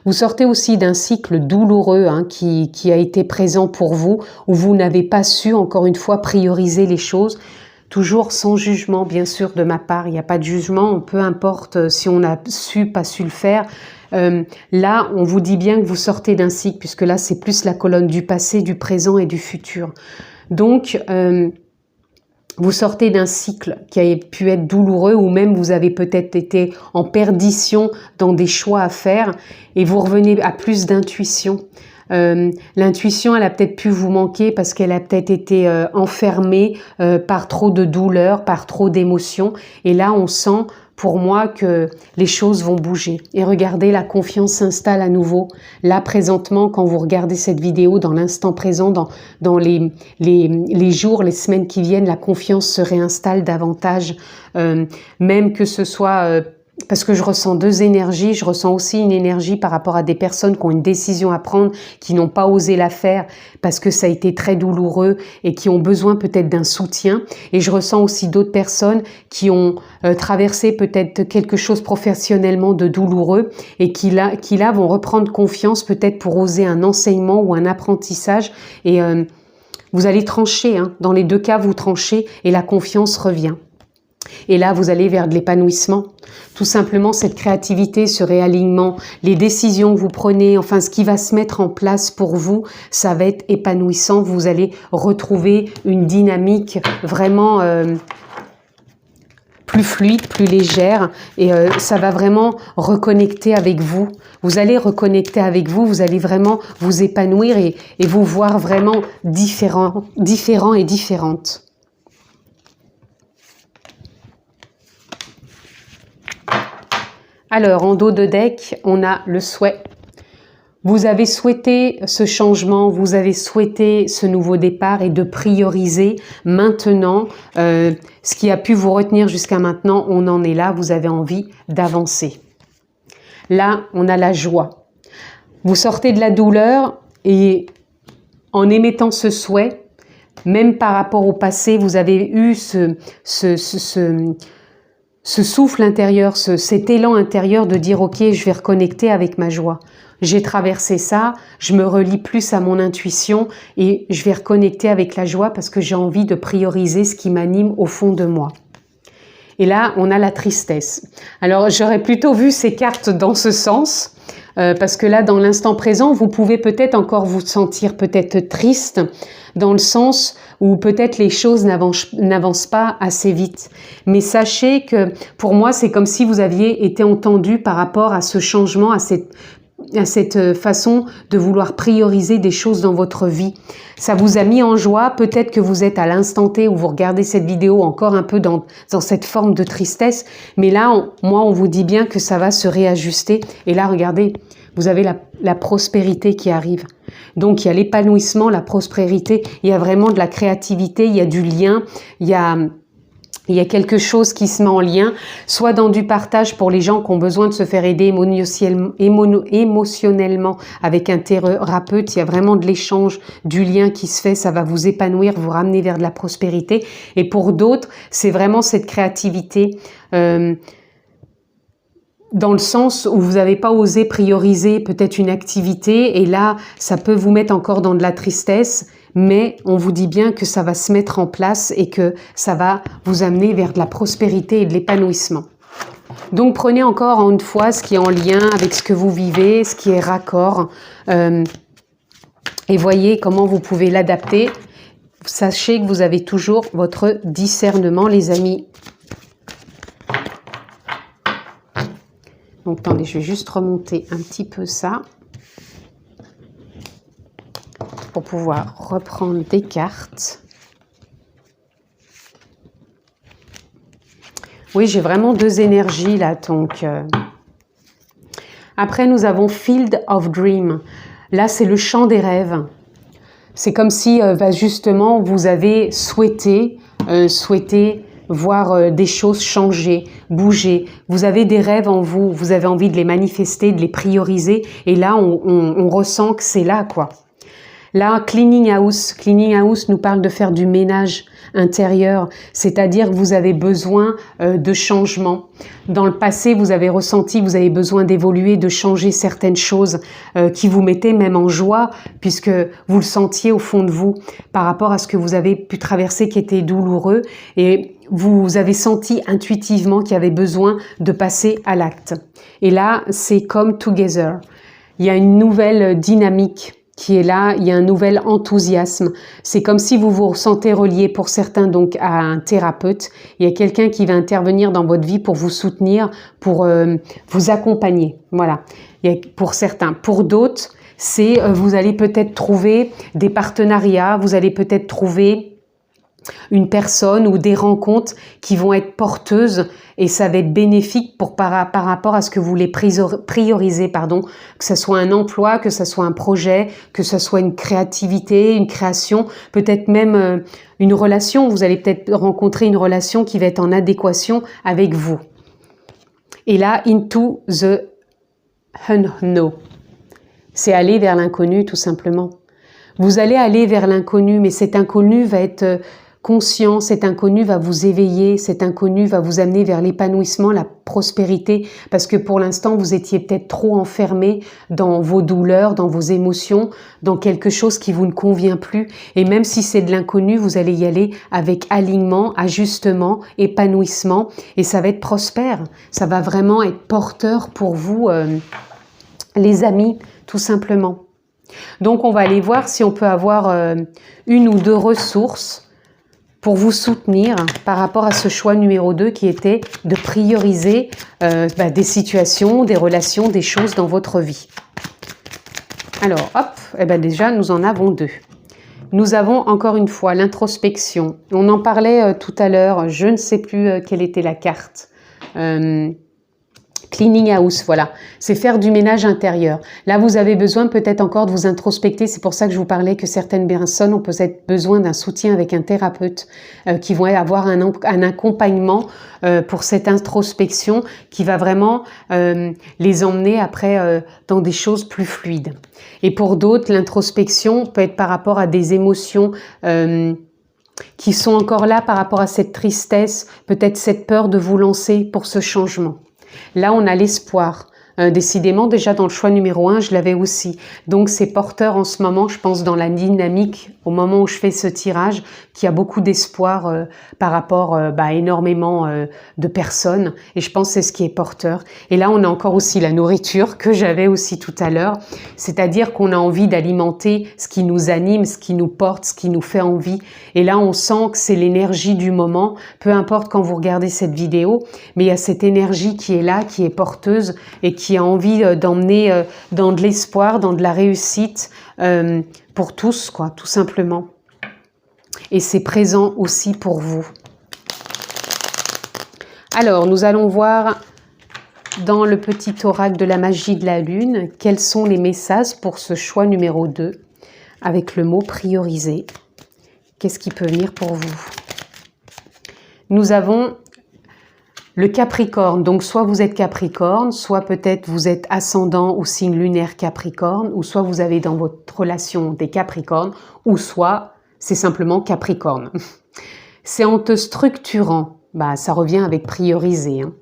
Vous sortez aussi d'un cycle douloureux qui a été présent pour vous, où vous n'avez pas su, encore une fois, prioriser les choses. Toujours sans jugement, bien sûr, de ma part. Il n'y a pas de jugement, peu importe si on a su, pas su le faire. Là, on vous dit bien que vous sortez d'un cycle, puisque là, c'est plus la colonne du passé, du présent et du futur. Donc, vous sortez d'un cycle qui a pu être douloureux ou même vous avez peut-être été en perdition dans des choix à faire et vous revenez à plus d'intuition. L'intuition, elle a peut-être pu vous manquer parce qu'elle a peut-être été enfermée par trop de douleur, par trop d'émotions. Et là, on sent pour moi que les choses vont bouger. Et regardez, la confiance s'installe à nouveau. Là, présentement, quand vous regardez cette vidéo, dans l'instant présent, dans les jours, les semaines qui viennent, la confiance se réinstalle davantage. Même que ce soit... parce que je ressens deux énergies, je ressens aussi une énergie par rapport à des personnes qui ont une décision à prendre, qui n'ont pas osé la faire parce que ça a été très douloureux et qui ont besoin peut-être d'un soutien. Et je ressens aussi d'autres personnes qui ont traversé peut-être quelque chose professionnellement de douloureux et qui là vont reprendre confiance peut-être pour oser un enseignement ou un apprentissage. Et vous allez trancher, dans les deux cas vous tranchez et la confiance revient. Et là, vous allez vers de l'épanouissement. Tout simplement, cette créativité, ce réalignement, les décisions que vous prenez, enfin, ce qui va se mettre en place pour vous, ça va être épanouissant. Vous allez retrouver une dynamique vraiment plus fluide, plus légère. Et ça va vraiment reconnecter avec vous. Vous allez reconnecter avec vous, vous allez vraiment vous épanouir et vous voir vraiment différents et différentes. Alors, en dos de deck, on a le souhait. Vous avez souhaité ce changement, vous avez souhaité ce nouveau départ et de prioriser maintenant ce qui a pu vous retenir jusqu'à maintenant. On en est là, vous avez envie d'avancer. Là, on a la joie. Vous sortez de la douleur et en émettant ce souhait, même par rapport au passé, vous avez eu ce souffle intérieur, cet élan intérieur de dire « Ok, je vais reconnecter avec ma joie. J'ai traversé ça, je me relie plus à mon intuition et je vais reconnecter avec la joie parce que j'ai envie de prioriser ce qui m'anime au fond de moi. » Et là, on a la tristesse. Alors, j'aurais plutôt vu ces cartes dans ce sens parce que là, dans l'instant présent, vous pouvez peut-être encore vous sentir peut-être triste dans le sens où peut-être les choses n'avancent pas assez vite. Mais sachez que pour moi, c'est comme si vous aviez été entendu par rapport à ce changement, à cette façon de vouloir prioriser des choses dans votre vie. Ça vous a mis en joie, peut-être que vous êtes à l'instant T où vous regardez cette vidéo encore un peu dans cette forme de tristesse, mais là, on vous dit bien que ça va se réajuster. Et là, regardez, vous avez la prospérité qui arrive. Donc, il y a l'épanouissement, la prospérité, il y a vraiment de la créativité, il y a du lien, il y a quelque chose qui se met en lien, soit dans du partage pour les gens qui ont besoin de se faire aider émotionnellement avec un thérapeute. Il y a vraiment de l'échange, du lien qui se fait, ça va vous épanouir, vous ramener vers de la prospérité. Et pour d'autres, c'est vraiment cette créativité dans le sens où vous n'avez pas osé prioriser peut-être une activité et là, ça peut vous mettre encore dans de la tristesse, mais on vous dit bien que ça va se mettre en place et que ça va vous amener vers de la prospérité et de l'épanouissement. Donc, prenez encore une fois ce qui est en lien avec ce que vous vivez, ce qui est raccord et voyez comment vous pouvez l'adapter. Sachez que vous avez toujours votre discernement, les amis. Donc, attendez, je vais juste remonter un petit peu ça. pour pouvoir reprendre des cartes. Oui, j'ai vraiment deux énergies là, donc... Après, nous avons Field of Dream. Là, c'est le champ des rêves. C'est comme si, justement, vous avez souhaité voir des choses changer, bouger. Vous avez des rêves en vous, vous avez envie de les manifester, de les prioriser. Et là, on ressent que c'est là, quoi. Là, Cleaning House. Cleaning House nous parle de faire du ménage intérieur, c'est-à-dire que vous avez besoin de changement. Dans le passé, vous avez ressenti que vous avez besoin d'évoluer, de changer certaines choses qui vous mettaient même en joie, puisque vous le sentiez au fond de vous par rapport à ce que vous avez pu traverser qui était douloureux, et vous avez senti intuitivement qu'il y avait besoin de passer à l'acte. Et là, c'est comme Together. Il y a une nouvelle dynamique qui est là, il y a un nouvel enthousiasme. C'est comme si vous vous ressentez relié pour certains donc à un thérapeute. Il y a quelqu'un qui va intervenir dans votre vie pour vous soutenir, pour vous accompagner. Voilà, il y a, pour certains. Pour d'autres, c'est vous allez peut-être trouver des partenariats, vous allez peut-être trouver une personne ou des rencontres qui vont être porteuses et ça va être bénéfique par rapport à ce que vous voulez prioriser, pardon, que ce soit un emploi, que ce soit un projet, que ce soit une créativité, une création, peut-être même une relation. Vous allez peut-être rencontrer une relation qui va être en adéquation avec vous. Et là, into the unknown, c'est aller vers l'inconnu tout simplement. Vous allez aller vers l'inconnu, mais cet inconnu va être conscient, cet inconnu va vous éveiller, cet inconnu va vous amener vers l'épanouissement, la prospérité, parce que pour l'instant, vous étiez peut-être trop enfermé dans vos douleurs, dans vos émotions, dans quelque chose qui vous ne convient plus. Et même si c'est de l'inconnu, vous allez y aller avec alignement, ajustement, épanouissement, et ça va être prospère. Ça va vraiment être porteur pour vous, les amis, tout simplement. Donc, on va aller voir si on peut avoir une ou deux ressources pour vous soutenir par rapport à ce choix numéro 2 qui était de prioriser des situations, des relations, des choses dans votre vie. Alors, hop, déjà, nous en avons deux. Nous avons encore une fois l'introspection. On en parlait tout à l'heure, je ne sais plus quelle était la carte. Cleaning house, voilà, c'est faire du ménage intérieur. Là, vous avez besoin peut-être encore de vous introspecter. C'est pour ça que je vous parlais que certaines personnes ont peut-être besoin d'un soutien avec un thérapeute qui vont avoir un accompagnement pour cette introspection qui va vraiment les emmener après dans des choses plus fluides. Et pour d'autres, l'introspection peut être par rapport à des émotions qui sont encore là par rapport à cette tristesse, peut-être cette peur de vous lancer pour ce changement. Là, on a l'espoir. Décidément, déjà dans le choix numéro 1, je l'avais aussi. Donc, c'est porteur en ce moment, je pense, dans la dynamique, au moment où je fais ce tirage, qu'il y a beaucoup d'espoir par rapport à énormément de personnes. Et je pense que c'est ce qui est porteur. Et là, on a encore aussi la nourriture que j'avais aussi tout à l'heure. C'est-à-dire qu'on a envie d'alimenter ce qui nous anime, ce qui nous porte, ce qui nous fait envie. Et là, on sent que c'est l'énergie du moment. Peu importe quand vous regardez cette vidéo, mais il y a cette énergie qui est là, qui est porteuse et qui a envie d'emmener dans de l'espoir, dans de la réussite pour tous, quoi, tout simplement. Et c'est présent aussi pour vous. Alors, nous allons voir dans le petit oracle de la magie de la lune, quels sont les messages pour ce choix numéro 2, avec le mot prioriser. Qu'est-ce qui peut venir pour vous? Nous avons le Capricorne, donc soit vous êtes Capricorne, soit peut-être vous êtes ascendant ou signe lunaire Capricorne, ou soit vous avez dans votre relation des Capricornes, ou soit c'est simplement Capricorne. C'est en te structurant, ça revient avec prioriser, hein,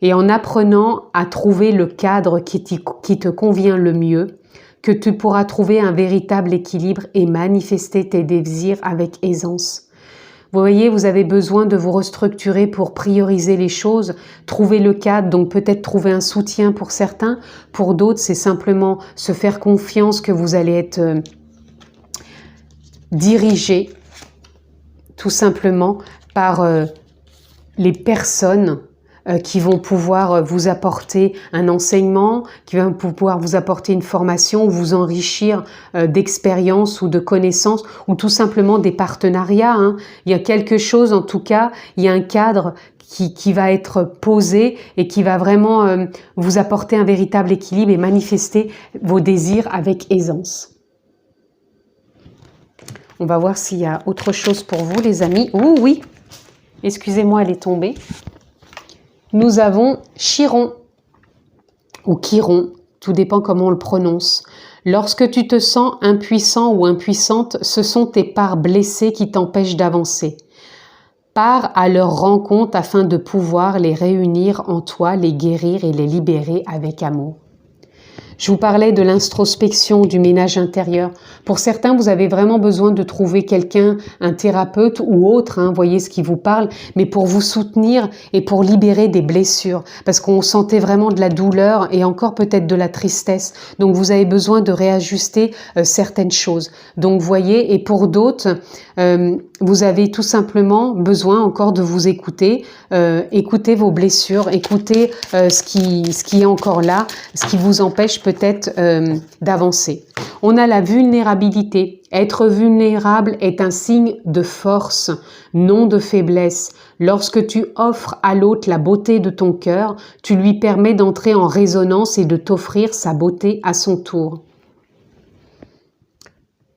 et en apprenant à trouver le cadre qui te convient le mieux, que tu pourras trouver un véritable équilibre et manifester tes désirs avec aisance. Vous voyez, vous avez besoin de vous restructurer pour prioriser les choses, trouver le cadre, donc peut-être trouver un soutien pour certains. Pour d'autres, c'est simplement se faire confiance que vous allez être dirigé tout simplement par les personnes, qui vont pouvoir vous apporter un enseignement, qui vont pouvoir vous apporter une formation ou vous enrichir d'expérience ou de connaissances ou tout simplement des partenariats. Hein. Il y a quelque chose, en tout cas, il y a un cadre qui va être posé et qui va vraiment vous apporter un véritable équilibre et manifester vos désirs avec aisance. On va voir s'il y a autre chose pour vous, les amis. Oh oui, excusez-moi, elle est tombée. Nous avons Chiron ou Chiron, tout dépend comment on le prononce. Lorsque tu te sens impuissant ou impuissante, ce sont tes parts blessées qui t'empêchent d'avancer. Pars à leur rencontre afin de pouvoir les réunir en toi, les guérir et les libérer avec amour. Je vous parlais de l'introspection, du ménage intérieur. Pour certains, vous avez vraiment besoin de trouver quelqu'un, un thérapeute ou autre, hein, voyez ce qui vous parle, mais pour vous soutenir et pour libérer des blessures. Parce qu'on sentait vraiment de la douleur et encore peut-être de la tristesse. Donc vous avez besoin de réajuster certaines choses. Donc voyez, et pour d'autres, vous avez tout simplement besoin encore de vous écouter, écouter vos blessures, écouter ce qui est encore là, ce qui vous empêche peut-être d'avancer. On a la vulnérabilité. Être vulnérable est un signe de force, non de faiblesse. Lorsque tu offres à l'autre la beauté de ton cœur, tu lui permets d'entrer en résonance et de t'offrir sa beauté à son tour.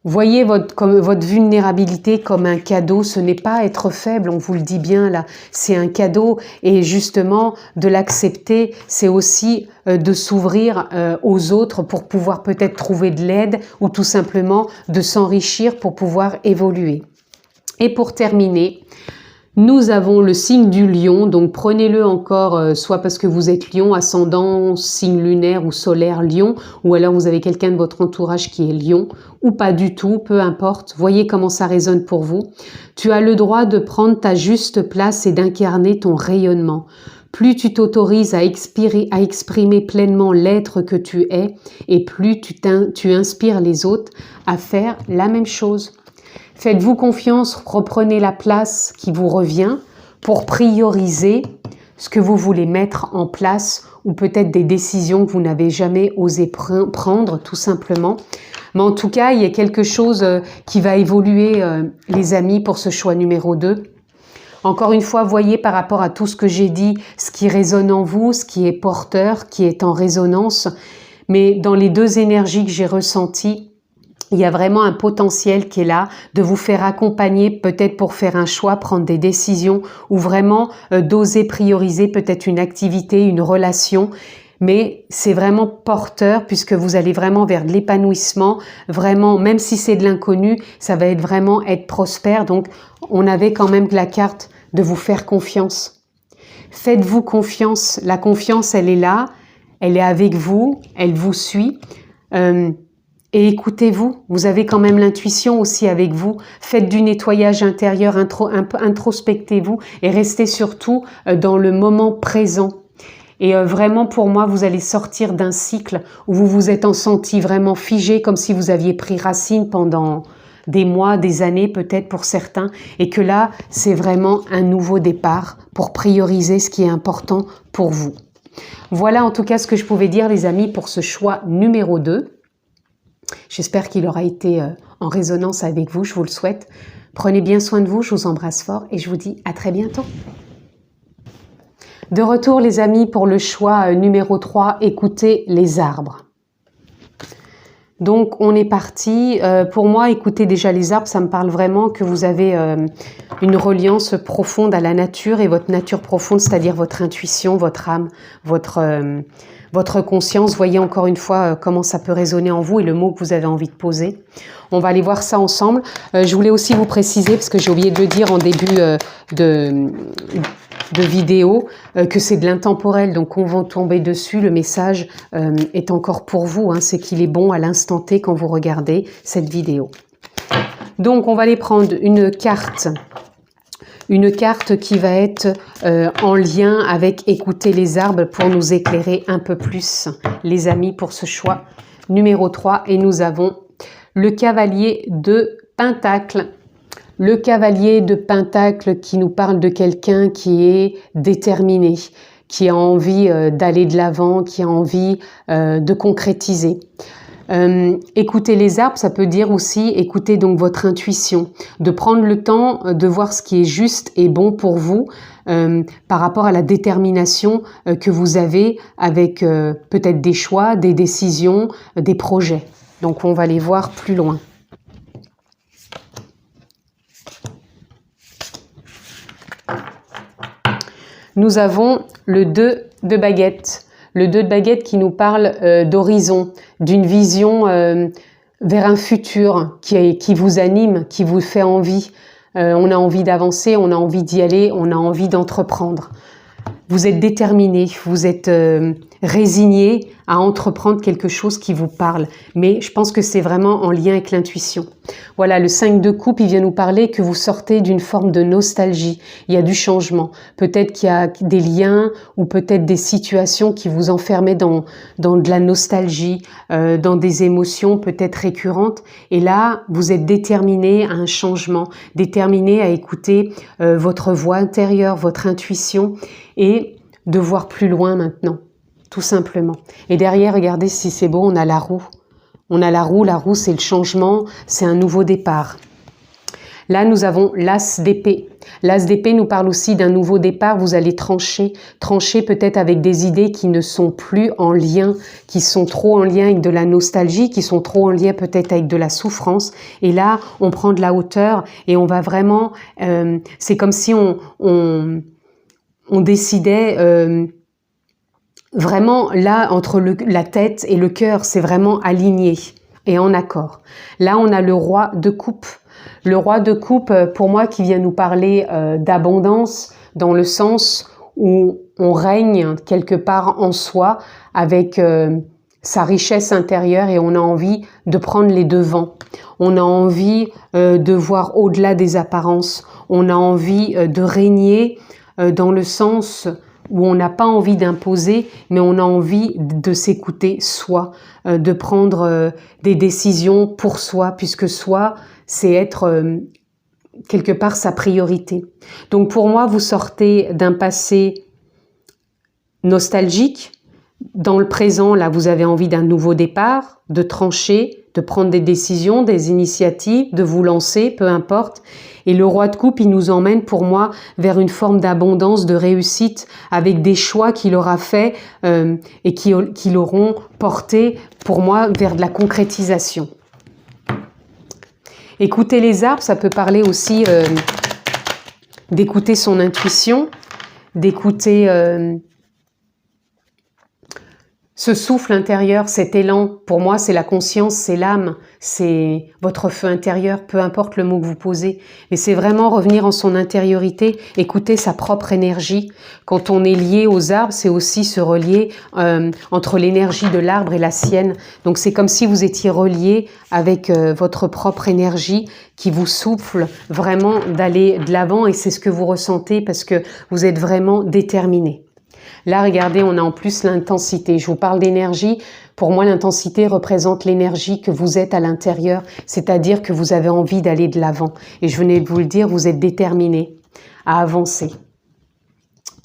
Voyez votre vulnérabilité comme un cadeau, ce n'est pas être faible, on vous le dit bien là, c'est un cadeau et justement de l'accepter, c'est aussi de s'ouvrir aux autres pour pouvoir peut-être trouver de l'aide ou tout simplement de s'enrichir pour pouvoir évoluer. Et pour terminer, nous avons le signe du lion, donc prenez-le encore, soit parce que vous êtes lion, ascendant, signe lunaire ou solaire lion, ou alors vous avez quelqu'un de votre entourage qui est lion, ou pas du tout, peu importe, voyez comment ça résonne pour vous. Tu as le droit de prendre ta juste place et d'incarner ton rayonnement. Plus tu t'autorises à exprimer pleinement l'être que tu es, et plus tu inspires les autres à faire la même chose. Faites-vous confiance, reprenez la place qui vous revient pour prioriser ce que vous voulez mettre en place ou peut-être des décisions que vous n'avez jamais osé prendre tout simplement. Mais en tout cas, il y a quelque chose qui va évoluer, les amis, pour ce choix numéro 2. Encore une fois, voyez par rapport à tout ce que j'ai dit, ce qui résonne en vous, ce qui est porteur, qui est en résonance. Mais dans les deux énergies que j'ai ressenties, il y a vraiment un potentiel qui est là, de vous faire accompagner peut-être pour faire un choix, prendre des décisions ou vraiment d'oser prioriser peut-être une activité, une relation. Mais c'est vraiment porteur puisque vous allez vraiment vers de l'épanouissement, vraiment, même si c'est de l'inconnu, ça va être vraiment être prospère. Donc, on avait quand même la carte de vous faire confiance. Faites-vous confiance. La confiance, elle est là, elle est avec vous, elle vous suit. Et écoutez-vous, vous avez quand même l'intuition aussi avec vous. Faites du nettoyage intérieur, introspectez-vous et restez surtout dans le moment présent. Et vraiment, pour moi, vous allez sortir d'un cycle où vous vous êtes senti vraiment figé, comme si vous aviez pris racine pendant des mois, des années peut-être pour certains, et que là, c'est vraiment un nouveau départ pour prioriser ce qui est important pour vous. Voilà en tout cas ce que je pouvais dire, les amis, pour ce choix numéro 2. J'espère qu'il aura été en résonance avec vous, je vous le souhaite. Prenez bien soin de vous, je vous embrasse fort et je vous dis à très bientôt. De retour, les amis, pour le choix numéro 3, écoutez les arbres. Donc, on est parti. Pour moi, écouter déjà les arbres, ça me parle vraiment que vous avez une reliance profonde à la nature et votre nature profonde, c'est-à-dire votre intuition, votre âme, votre conscience. Voyez encore une fois comment ça peut résonner en vous et le mot que vous avez envie de poser. On va aller voir ça ensemble. Je voulais aussi vous préciser, parce que j'ai oublié de le dire en début de vidéo, que c'est de l'intemporel, donc on va tomber dessus, le message est encore pour vous, hein, c'est qu'il est bon à l'instant T quand vous regardez cette vidéo. Donc on va aller prendre une carte qui va être en lien avec écouter les arbres pour nous éclairer un peu plus, les amis, pour ce choix numéro 3. Et nous avons le cavalier de Pentacle. Le cavalier de Pentacle qui nous parle de quelqu'un qui est déterminé, qui a envie d'aller de l'avant, qui a envie de concrétiser. Écouter les arbres, ça peut dire aussi écouter donc votre intuition, de prendre le temps de voir ce qui est juste et bon pour vous par rapport à la détermination que vous avez avec peut-être des choix, des décisions, des projets. Donc on va les voir plus loin. Nous avons le 2 de baguette. Le 2 de baguette qui nous parle d'horizon, d'une vision vers un futur qui vous anime, qui vous fait envie. On a envie d'avancer, on a envie d'y aller, on a envie d'entreprendre. Vous êtes déterminé, vous êtes résigné à entreprendre quelque chose qui vous parle. Mais je pense que c'est vraiment en lien avec l'intuition. Voilà, le 5 de coupe, il vient nous parler que vous sortez d'une forme de nostalgie. Il y a du changement. Peut-être qu'il y a des liens ou peut-être des situations qui vous enfermaient dans de la nostalgie, dans des émotions peut-être récurrentes. Et là, vous êtes déterminé à un changement, déterminé à écouter votre voix intérieure, votre intuition et de voir plus loin maintenant, tout simplement. Et derrière, regardez si c'est beau, on a la roue. On a la roue c'est le changement, c'est un nouveau départ. Là, nous avons l'as d'épée. L'as d'épée nous parle aussi d'un nouveau départ. Vous allez trancher peut-être avec des idées qui ne sont plus en lien, qui sont trop en lien avec de la nostalgie, qui sont trop en lien peut-être avec de la souffrance. Et là, on prend de la hauteur et on va vraiment... c'est comme si on décidait... vraiment, là, entre la tête et le cœur, c'est vraiment aligné et en accord. Là, on a le roi de coupe. Le roi de coupe, pour moi, qui vient nous parler d'abondance, dans le sens où on règne quelque part en soi avec sa richesse intérieure et on a envie de prendre les devants. On a envie de voir au-delà des apparences. On a envie de régner dans le sens... où on n'a pas envie d'imposer, mais on a envie de s'écouter soi, de prendre des décisions pour soi, puisque soi, c'est être quelque part sa priorité. Donc pour moi, vous sortez d'un passé nostalgique. Dans le présent, là, vous avez envie d'un nouveau départ, de trancher, de prendre des décisions, des initiatives, de vous lancer, peu importe. Et le roi de coupe, il nous emmène pour moi vers une forme d'abondance, de réussite, avec des choix qu'il aura fait et qui l'auront porté pour moi vers de la concrétisation. Écouter les arbres, ça peut parler aussi d'écouter son intuition, d'écouter ce souffle intérieur, cet élan. Pour moi, c'est la conscience, c'est l'âme, c'est votre feu intérieur, peu importe le mot que vous posez. Mais c'est vraiment revenir en son intériorité, écouter sa propre énergie. Quand on est lié aux arbres, c'est aussi se relier entre l'énergie de l'arbre et la sienne. Donc c'est comme si vous étiez relié avec votre propre énergie qui vous souffle vraiment d'aller de l'avant et c'est ce que vous ressentez parce que vous êtes vraiment déterminé. Là, regardez, on a en plus l'intensité. Je vous parle d'énergie. Pour moi, l'intensité représente l'énergie que vous êtes à l'intérieur, c'est-à-dire que vous avez envie d'aller de l'avant. Et je venais de vous le dire, vous êtes déterminé à avancer.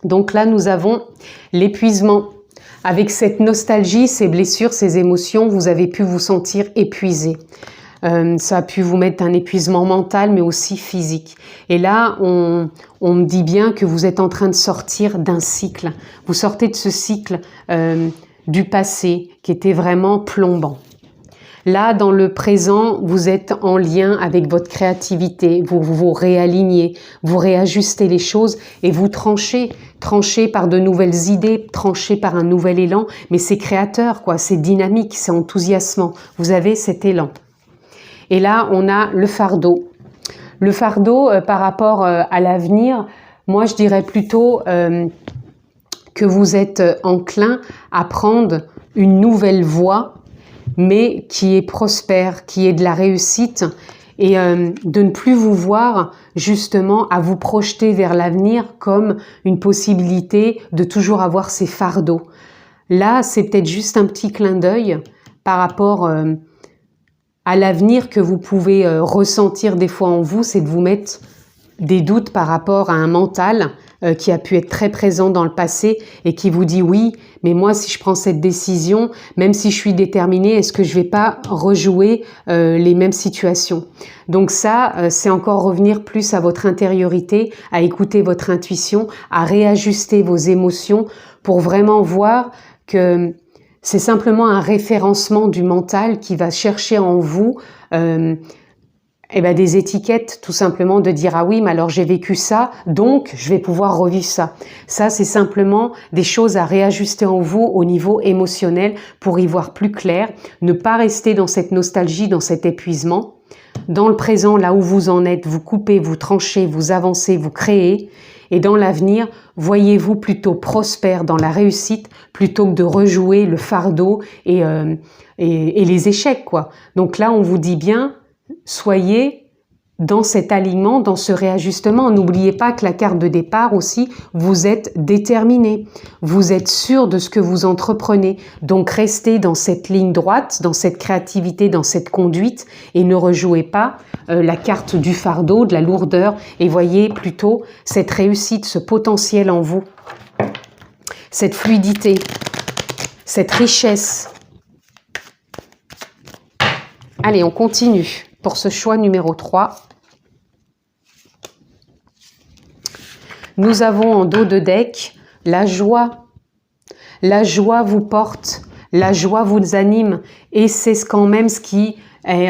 Donc là, nous avons l'épuisement. Avec cette nostalgie, ces blessures, ces émotions, vous avez pu vous sentir épuisé. Ça a pu vous mettre un épuisement mental, mais aussi physique. Et là, on me dit bien que vous êtes en train de sortir d'un cycle. Vous sortez de ce cycle du passé, qui était vraiment plombant. Là, dans le présent, vous êtes en lien avec votre créativité, vous vous réalignez, vous réajustez les choses et vous tranchez par de nouvelles idées, tranchez par un nouvel élan, mais c'est créateur, quoi, c'est dynamique, c'est enthousiasmant. Vous avez cet élan. Et là, on a le fardeau. Le fardeau, par rapport à l'avenir, moi, je dirais plutôt que vous êtes enclin à prendre une nouvelle voie, mais qui est prospère, qui est de la réussite, et de ne plus vous voir justement à vous projeter vers l'avenir comme une possibilité de toujours avoir ces fardeaux. Là, c'est peut-être juste un petit clin d'œil par rapport... à l'avenir que vous pouvez ressentir des fois en vous, c'est de vous mettre des doutes par rapport à un mental qui a pu être très présent dans le passé et qui vous dit oui, mais moi si je prends cette décision, même si je suis déterminée, est-ce que je vais pas rejouer les mêmes situations? Donc ça, c'est encore revenir plus à votre intériorité, à écouter votre intuition, à réajuster vos émotions pour vraiment voir que c'est simplement un référencement du mental qui va chercher en vous des étiquettes, tout simplement de dire ah oui, mais alors j'ai vécu ça, donc je vais pouvoir revivre ça. Ça, c'est simplement des choses à réajuster en vous au niveau émotionnel pour y voir plus clair, ne pas rester dans cette nostalgie, dans cet épuisement. Dans le présent, là où vous en êtes, vous coupez, vous tranchez, vous avancez, vous créez. Et dans l'avenir, voyez-vous plutôt prospère dans la réussite plutôt que de rejouer le fardeau et les échecs, quoi. Donc là, on vous dit bien, soyez dans cet alignement, dans ce réajustement. N'oubliez pas que la carte de départ aussi, vous êtes déterminé. Vous êtes sûr de ce que vous entreprenez. Donc restez dans cette ligne droite, dans cette créativité, dans cette conduite et ne rejouez pas la carte du fardeau, de la lourdeur et voyez plutôt cette réussite, ce potentiel en vous, cette fluidité, cette richesse. Allez, on continue pour ce choix numéro 3. Nous avons en dos de deck la joie. La joie vous porte, la joie vous anime et c'est quand même ce qui est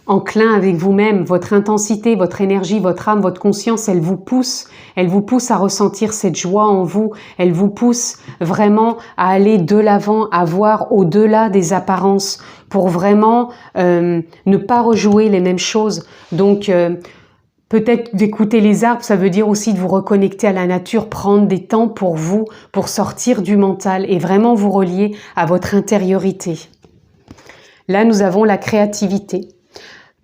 enclin avec vous-même. Votre intensité, votre énergie, votre âme, votre conscience, elle vous pousse à ressentir cette joie en vous. Elle vous pousse vraiment à aller de l'avant, à voir au-delà des apparences pour vraiment ne pas rejouer les mêmes choses. Donc, peut-être d'écouter les arbres, ça veut dire aussi de vous reconnecter à la nature, prendre des temps pour vous, pour sortir du mental et vraiment vous relier à votre intériorité. Là, nous avons la créativité.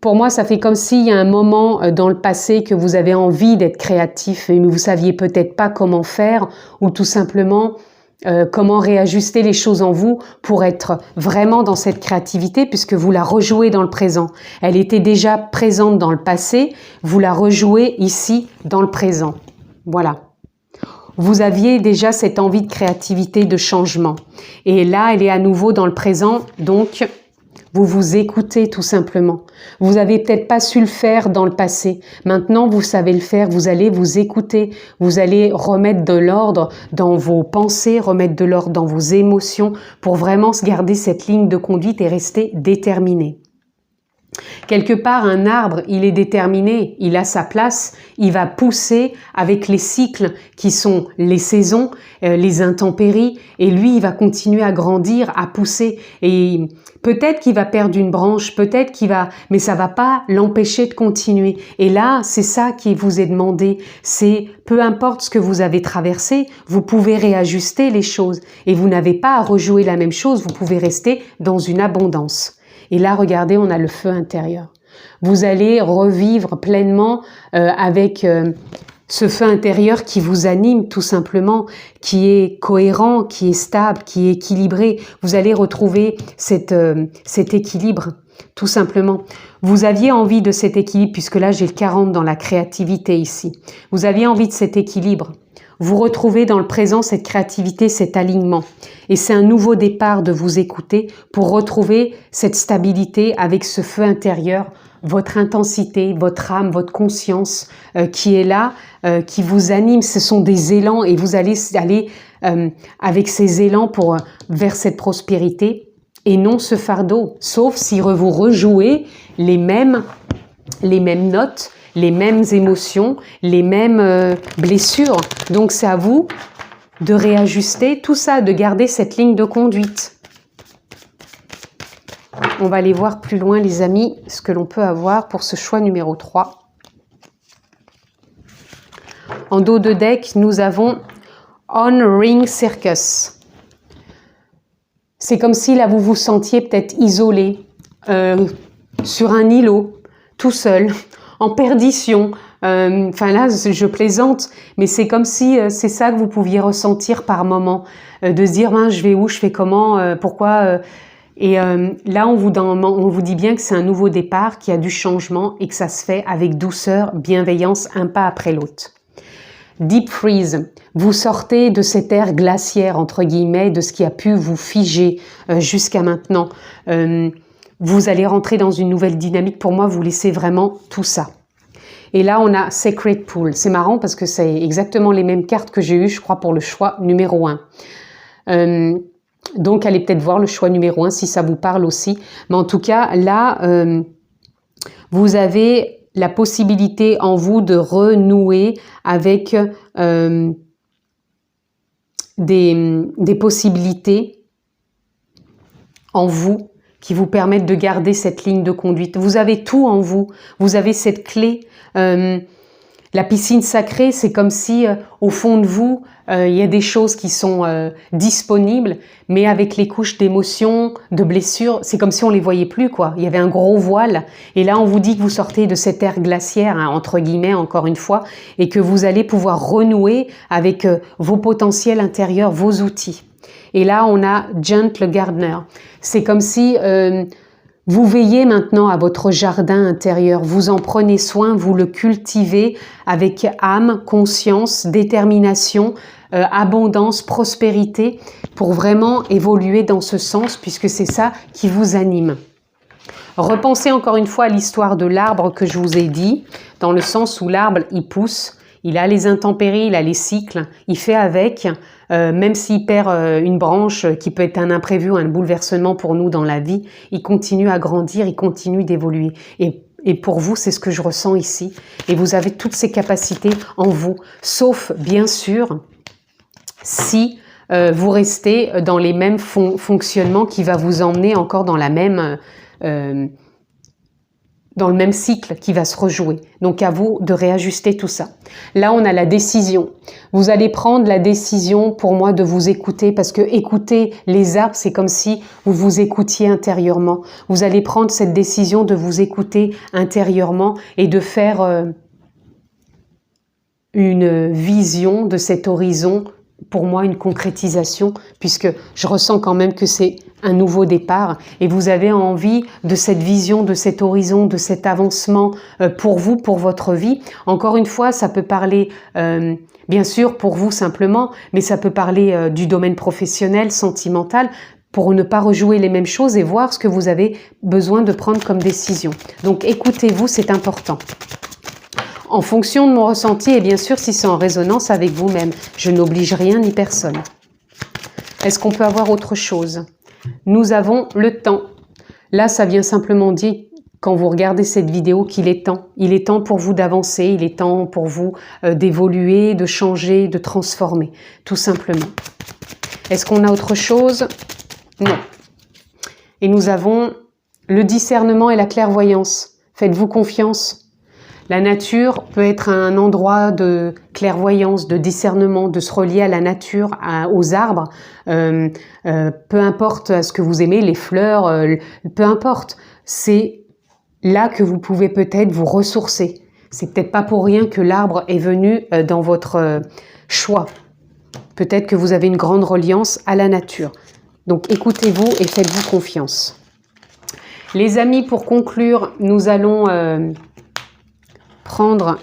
Pour moi, ça fait comme s'il y a un moment dans le passé que vous avez envie d'être créatif, mais vous saviez peut-être pas comment faire ou tout simplement comment réajuster les choses en vous pour être vraiment dans cette créativité puisque vous la rejouez dans le présent. Elle était déjà présente dans le passé, vous la rejouez ici dans le présent. Voilà. Vous aviez déjà cette envie de créativité, de changement. Et là, elle est à nouveau dans le présent, donc vous vous écoutez tout simplement. Vous avez peut-être pas su le faire dans le passé. Maintenant, vous savez le faire. Vous allez vous écouter. Vous allez remettre de l'ordre dans vos pensées, remettre de l'ordre dans vos émotions pour vraiment se garder cette ligne de conduite et rester déterminé. Quelque part, un arbre, il est déterminé, il a sa place, il va pousser avec les cycles qui sont les saisons, les intempéries, et lui, il va continuer à grandir, à pousser. Et peut-être qu'il va perdre une branche, peut-être qu'il va, mais ça va pas l'empêcher de continuer. Et là, c'est ça qui vous est demandé, c'est peu importe ce que vous avez traversé, vous pouvez réajuster les choses et vous n'avez pas à rejouer la même chose, vous pouvez rester dans une abondance. Et là, regardez, on a le feu intérieur. Vous allez revivre pleinement avec ce feu intérieur qui vous anime tout simplement, qui est cohérent, qui est stable, qui est équilibré. Vous allez retrouver cet équilibre, tout simplement. Vous aviez envie de cet équilibre, puisque là, j'ai le 40 dans la créativité ici. Vous aviez envie de cet équilibre. Vous retrouvez dans le présent cette créativité, cet alignement. Et c'est un nouveau départ de vous écouter pour retrouver cette stabilité avec ce feu intérieur, votre intensité, votre âme, votre conscience qui est là, qui vous anime. Ce sont des élans et vous allez aller avec ces élans vers cette prospérité et non ce fardeau. Sauf si vous rejouez les mêmes notes, les mêmes émotions, les mêmes blessures. Donc c'est à vous de réajuster tout ça, de garder cette ligne de conduite. On va aller voir plus loin, les amis, ce que l'on peut avoir pour ce choix numéro 3. En dos de deck, nous avons On Ring Circus. C'est comme si là, vous vous sentiez peut-être isolé, sur un îlot, tout seul, en perdition. Enfin là, je plaisante, mais c'est comme si c'est ça que vous pouviez ressentir par moment, de se dire je vais où, je fais comment, pourquoi. Et là, on vous dit bien que c'est un nouveau départ, qu'il y a du changement et que ça se fait avec douceur, bienveillance, un pas après l'autre. Deep freeze, vous sortez de cette ère glaciaire, entre guillemets, de ce qui a pu vous figer jusqu'à maintenant. Vous allez rentrer dans une nouvelle dynamique. Pour moi, vous laissez vraiment tout ça. Et là, on a Sacred Pool. C'est marrant parce que c'est exactement les mêmes cartes que j'ai eues, je crois, pour le choix numéro 1. Donc, allez peut-être voir le choix numéro 1 si ça vous parle aussi. Mais en tout cas, là, vous avez la possibilité en vous de renouer avec des possibilités en vous qui vous permettent de garder cette ligne de conduite. Vous avez tout en vous. Vous avez cette clé. La piscine sacrée, c'est comme si au fond de vous, il y a des choses qui sont disponibles, mais avec les couches d'émotions, de blessures, c'est comme si on les voyait plus, quoi. Il y avait un gros voile. Et là, on vous dit que vous sortez de cette ère glaciaire, hein, entre guillemets, encore une fois, et que vous allez pouvoir renouer avec vos potentiels intérieurs, vos outils. Et là, on a Gentle Gardener. C'est comme si vous veillez maintenant à votre jardin intérieur. Vous en prenez soin, vous le cultivez avec âme, conscience, détermination, abondance, prospérité, pour vraiment évoluer dans ce sens, puisque c'est ça qui vous anime. Repensez encore une fois à l'histoire de l'arbre que je vous ai dit, dans le sens où l'arbre, il pousse, il a les intempéries, il a les cycles, il fait avec, même s'il perd une branche qui peut être un imprévu, un bouleversement pour nous dans la vie, il continue à grandir, il continue d'évoluer. Et pour vous, c'est ce que je ressens ici. Et vous avez toutes ces capacités en vous, sauf bien sûr si vous restez dans les mêmes fonctionnements qui va vous emmener encore dans la même... dans le même cycle qui va se rejouer. Donc à vous de réajuster tout ça. Là, on a la décision. Vous allez prendre la décision, pour moi, de vous écouter, parce que écouter les arbres, c'est comme si vous vous écoutiez intérieurement. Vous allez prendre cette décision de vous écouter intérieurement et de faire une vision de cet horizon, pour moi, une concrétisation, puisque je ressens quand même que c'est un nouveau départ et vous avez envie de cette vision, de cet horizon, de cet avancement pour vous, pour votre vie. Encore une fois, ça peut parler, bien sûr, pour vous simplement, mais ça peut parler du domaine professionnel, sentimental, pour ne pas rejouer les mêmes choses et voir ce que vous avez besoin de prendre comme décision. Donc écoutez-vous, c'est important. En fonction de mon ressenti et bien sûr si c'est en résonance avec vous-même. Je n'oblige rien ni personne. Est-ce qu'on peut avoir autre chose? Nous avons le temps. Là, ça vient simplement dire, quand vous regardez cette vidéo, qu'il est temps. Il est temps pour vous d'avancer, il est temps pour vous d'évoluer, de changer, de transformer, tout simplement. Est-ce qu'on a autre chose? Non. Et nous avons le discernement et la clairvoyance. Faites-vous confiance. La nature peut être un endroit de clairvoyance, de discernement, de se relier à la nature, aux arbres, peu importe ce que vous aimez, les fleurs, peu importe. C'est là que vous pouvez peut-être vous ressourcer. C'est peut-être pas pour rien que l'arbre est venu dans votre choix. Peut-être que vous avez une grande reliance à la nature. Donc écoutez-vous et faites-vous confiance. Les amis, pour conclure, nous allons... prendre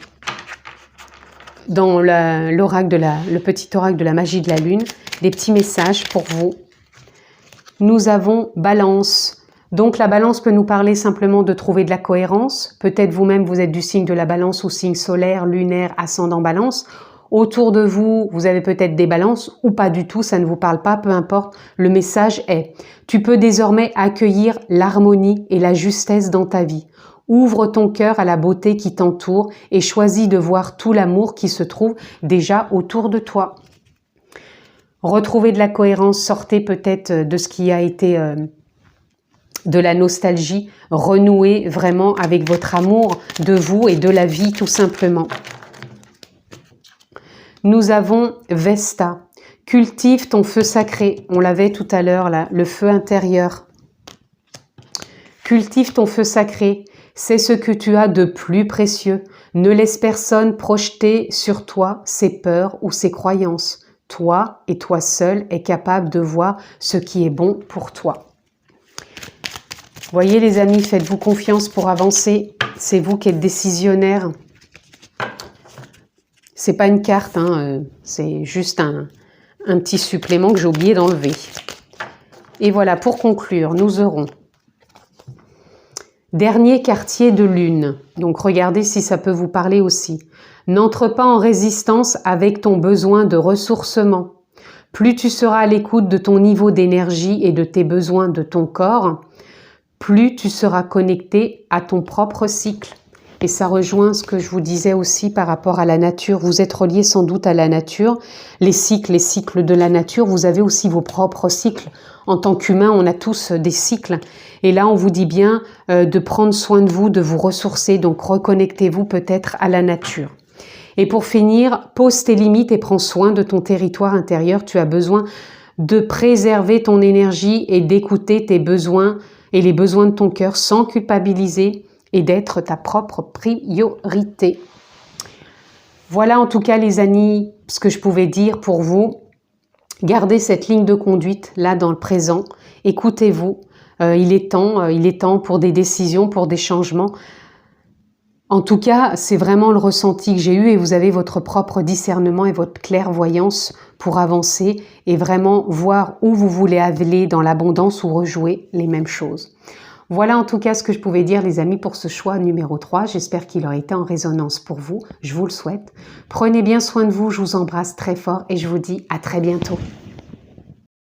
dans le petit oracle de la magie de la lune, des petits messages pour vous. Nous avons balance. Donc la balance peut nous parler simplement de trouver de la cohérence. Peut-être vous-même vous êtes du signe de la balance ou signe solaire, lunaire, ascendant balance. Autour de vous, vous avez peut-être des balances ou pas du tout, ça ne vous parle pas, peu importe. Le message est, tu peux désormais accueillir l'harmonie et la justesse dans ta vie. Ouvre ton cœur à la beauté qui t'entoure et choisis de voir tout l'amour qui se trouve déjà autour de toi. Retrouvez de la cohérence, sortez peut-être de ce qui a été de la nostalgie, renouez vraiment avec votre amour de vous et de la vie tout simplement. Nous avons Vesta. Cultive ton feu sacré. On l'avait tout à l'heure là, le feu intérieur. Cultive ton feu sacré. C'est ce que tu as de plus précieux. Ne laisse personne projeter sur toi ses peurs ou ses croyances. Toi et toi seul es capable de voir ce qui est bon pour toi. Voyez les amis, faites-vous confiance pour avancer. C'est vous qui êtes décisionnaire. C'est pas une carte, hein, c'est juste un petit supplément que j'ai oublié d'enlever. Et voilà, pour conclure, nous aurons dernier quartier de lune. Donc regardez si ça peut vous parler aussi. N'entre pas en résistance avec ton besoin de ressourcement. Plus tu seras à l'écoute de ton niveau d'énergie et de tes besoins de ton corps, plus tu seras connecté à ton propre cycle. Et ça rejoint ce que je vous disais aussi par rapport à la nature. Vous êtes reliés sans doute à la nature. Les cycles de la nature, vous avez aussi vos propres cycles. En tant qu'humain, on a tous des cycles. Et là, on vous dit bien de prendre soin de vous, de vous ressourcer. Donc, reconnectez-vous peut-être à la nature. Et pour finir, pose tes limites et prends soin de ton territoire intérieur. Tu as besoin de préserver ton énergie et d'écouter tes besoins et les besoins de ton cœur sans culpabiliser et d'être ta propre priorité. Voilà en tout cas les amis, ce que je pouvais dire pour vous. Gardez cette ligne de conduite là dans le présent. Écoutez-vous. Il est temps pour des décisions, pour des changements. En tout cas, c'est vraiment le ressenti que j'ai eu et vous avez votre propre discernement et votre clairvoyance pour avancer et vraiment voir où vous voulez aller dans l'abondance ou rejouer les mêmes choses. Voilà en tout cas ce que je pouvais dire les amis pour ce choix numéro 3. J'espère qu'il aura été en résonance pour vous. Je vous le souhaite. Prenez bien soin de vous, je vous embrasse très fort et je vous dis à très bientôt.